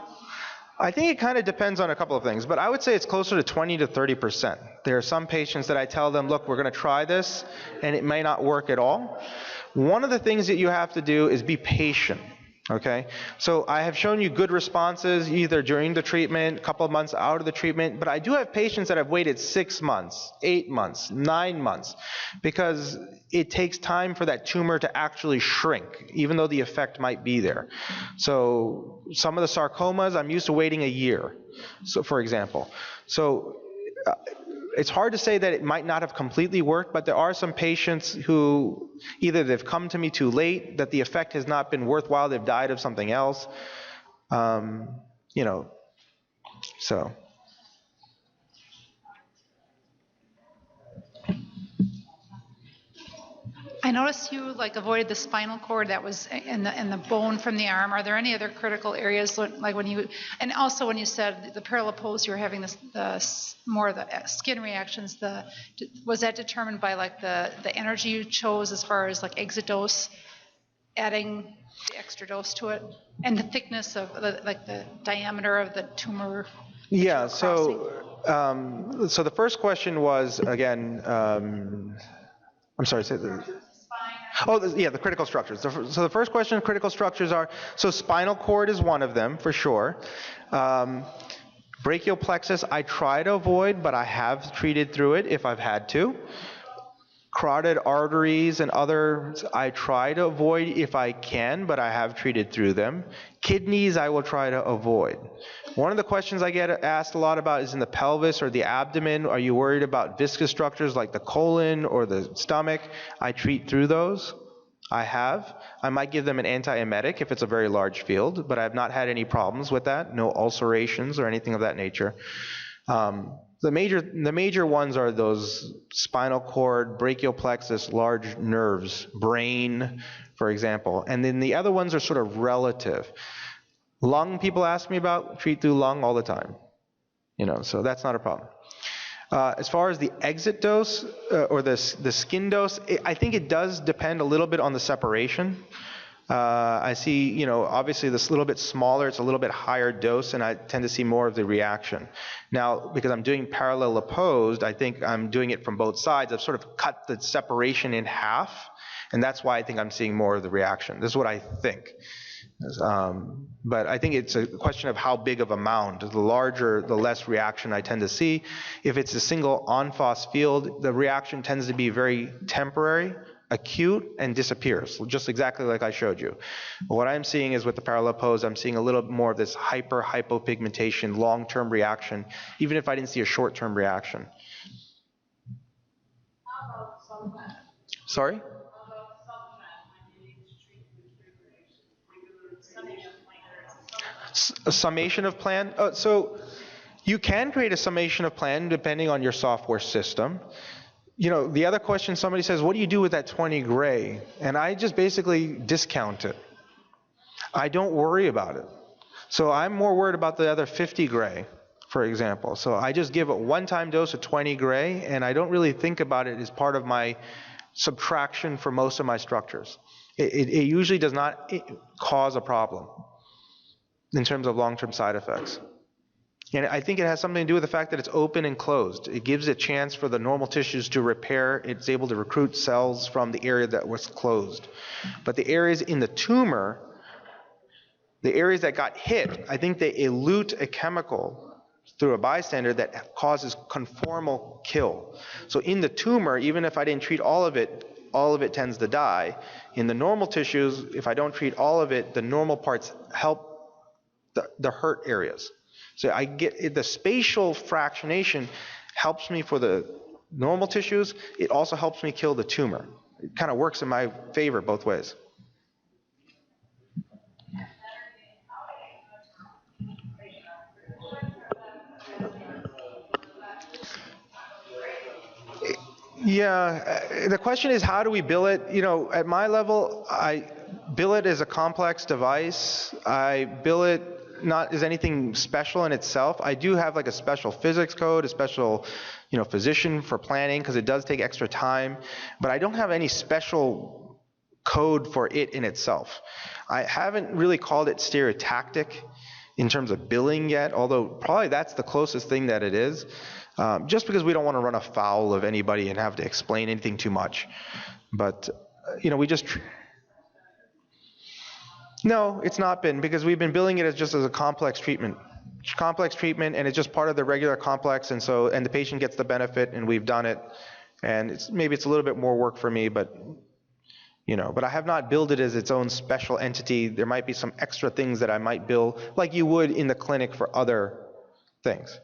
I think it kind of depends on a couple of things, but I would say it's closer to 20 to 30%. There are some patients that I tell them, look, we're going to try this, and it may not work at all. One of the things that you have to do is be patient. Okay, so I have shown you good responses either during the treatment, a couple of months out of the treatment, but I do have patients that have waited 6 months, 8 months, 9 months, because it takes time for that tumor to actually shrink, even though the effect might be there. So some of the sarcomas, I'm used to waiting a year, so for example. So it's hard to say that it might not have completely worked, but there are some patients who either they've come to me too late, that the effect has not been worthwhile, they've died of something else, so. I noticed you avoided the spinal cord that was in the bone from the arm. Are there any other critical areas like when you, and also when you said the parallel pose, you were having more of the skin reactions. Was that determined by the energy you chose as far as exit dose, adding the extra dose to it, and the thickness of the diameter of the tumor? Yeah. So the first question was again. I'm sorry. Say the. The critical structures. So the first question, critical structures are, so spinal cord is one of them, for sure. Brachial plexus, I try to avoid, but I have treated through it if I've had to. Carotid arteries and others, I try to avoid if I can, but I have treated through them. Kidneys, I will try to avoid. One of the questions I get asked a lot about is in the pelvis or the abdomen. Are you worried about viscous structures like the colon or the stomach? I treat through those. I have. I might give them an antiemetic if it's a very large field, but I have not had any problems with that. No ulcerations or anything of that nature. The major ones are those spinal cord, brachial plexus, large nerves, brain, for example. And then the other ones are sort of relative. Lung, people ask me about, treat through lung all the time. So that's not a problem. As far as the exit dose or the skin dose, I think it does depend a little bit on the separation. I see, obviously this little bit smaller, it's a little bit higher dose, and I tend to see more of the reaction. Now, because I'm doing parallel opposed, I think I'm doing it from both sides. I've sort of cut the separation in half, and that's why I think I'm seeing more of the reaction. This is what I think. But I think it's a question of how big of a mound. The larger, the less reaction I tend to see. If it's a single on-phos field, the reaction tends to be very temporary, acute, and disappears, just exactly like I showed you. What I'm seeing is with the parallel pose, I'm seeing a little more of this hypopigmentation, long-term reaction, even if I didn't see a short-term reaction. How about some Sorry? A summation of plan? So you can create a summation of plan depending on your software system. You know, the other question, somebody says, what do you do with that 20 gray? And I just basically discount it. I don't worry about it. So I'm more worried about the other 50 gray, for example. So I just give a one-time dose of 20 gray, and I don't really think about it as part of my subtraction for most of my structures. It usually does not cause a problem in terms of long-term side effects. And I think it has something to do with the fact that it's open and closed. It gives a chance for the normal tissues to repair. It's able to recruit cells from the area that was closed. But the areas in the tumor, the areas that got hit, I think they elute a chemical through a bystander that causes conformal kill. So in the tumor, even if I didn't treat all of it tends to die. In the normal tissues, if I don't treat all of it, the normal parts help the hurt areas. So I get the spatial fractionation helps me for the normal tissues. It also helps me kill the tumor. It kind of works in my favor both ways. Yeah, the question is, how do we bill it? You know, at my level, I bill it as a complex device. I bill it not as anything special in itself. I do have like a special physics code, a special, you know, physician for planning, because it does take extra time, but I don't have any special code for it in itself. I haven't really called it stereotactic in terms of billing yet, although probably that's the closest thing that it is. Just because we don't want to run afoul of anybody and have to explain anything too much. But, you know, we just... No, it's not been, because we've been billing it as just as a complex treatment. Complex treatment, and it's just part of the regular complex, and the patient gets the benefit, and we've done it. And maybe it's a little bit more work for me, but, you know, but I have not billed it as its own special entity. There might be some extra things that I might bill, like you would in the clinic for other things.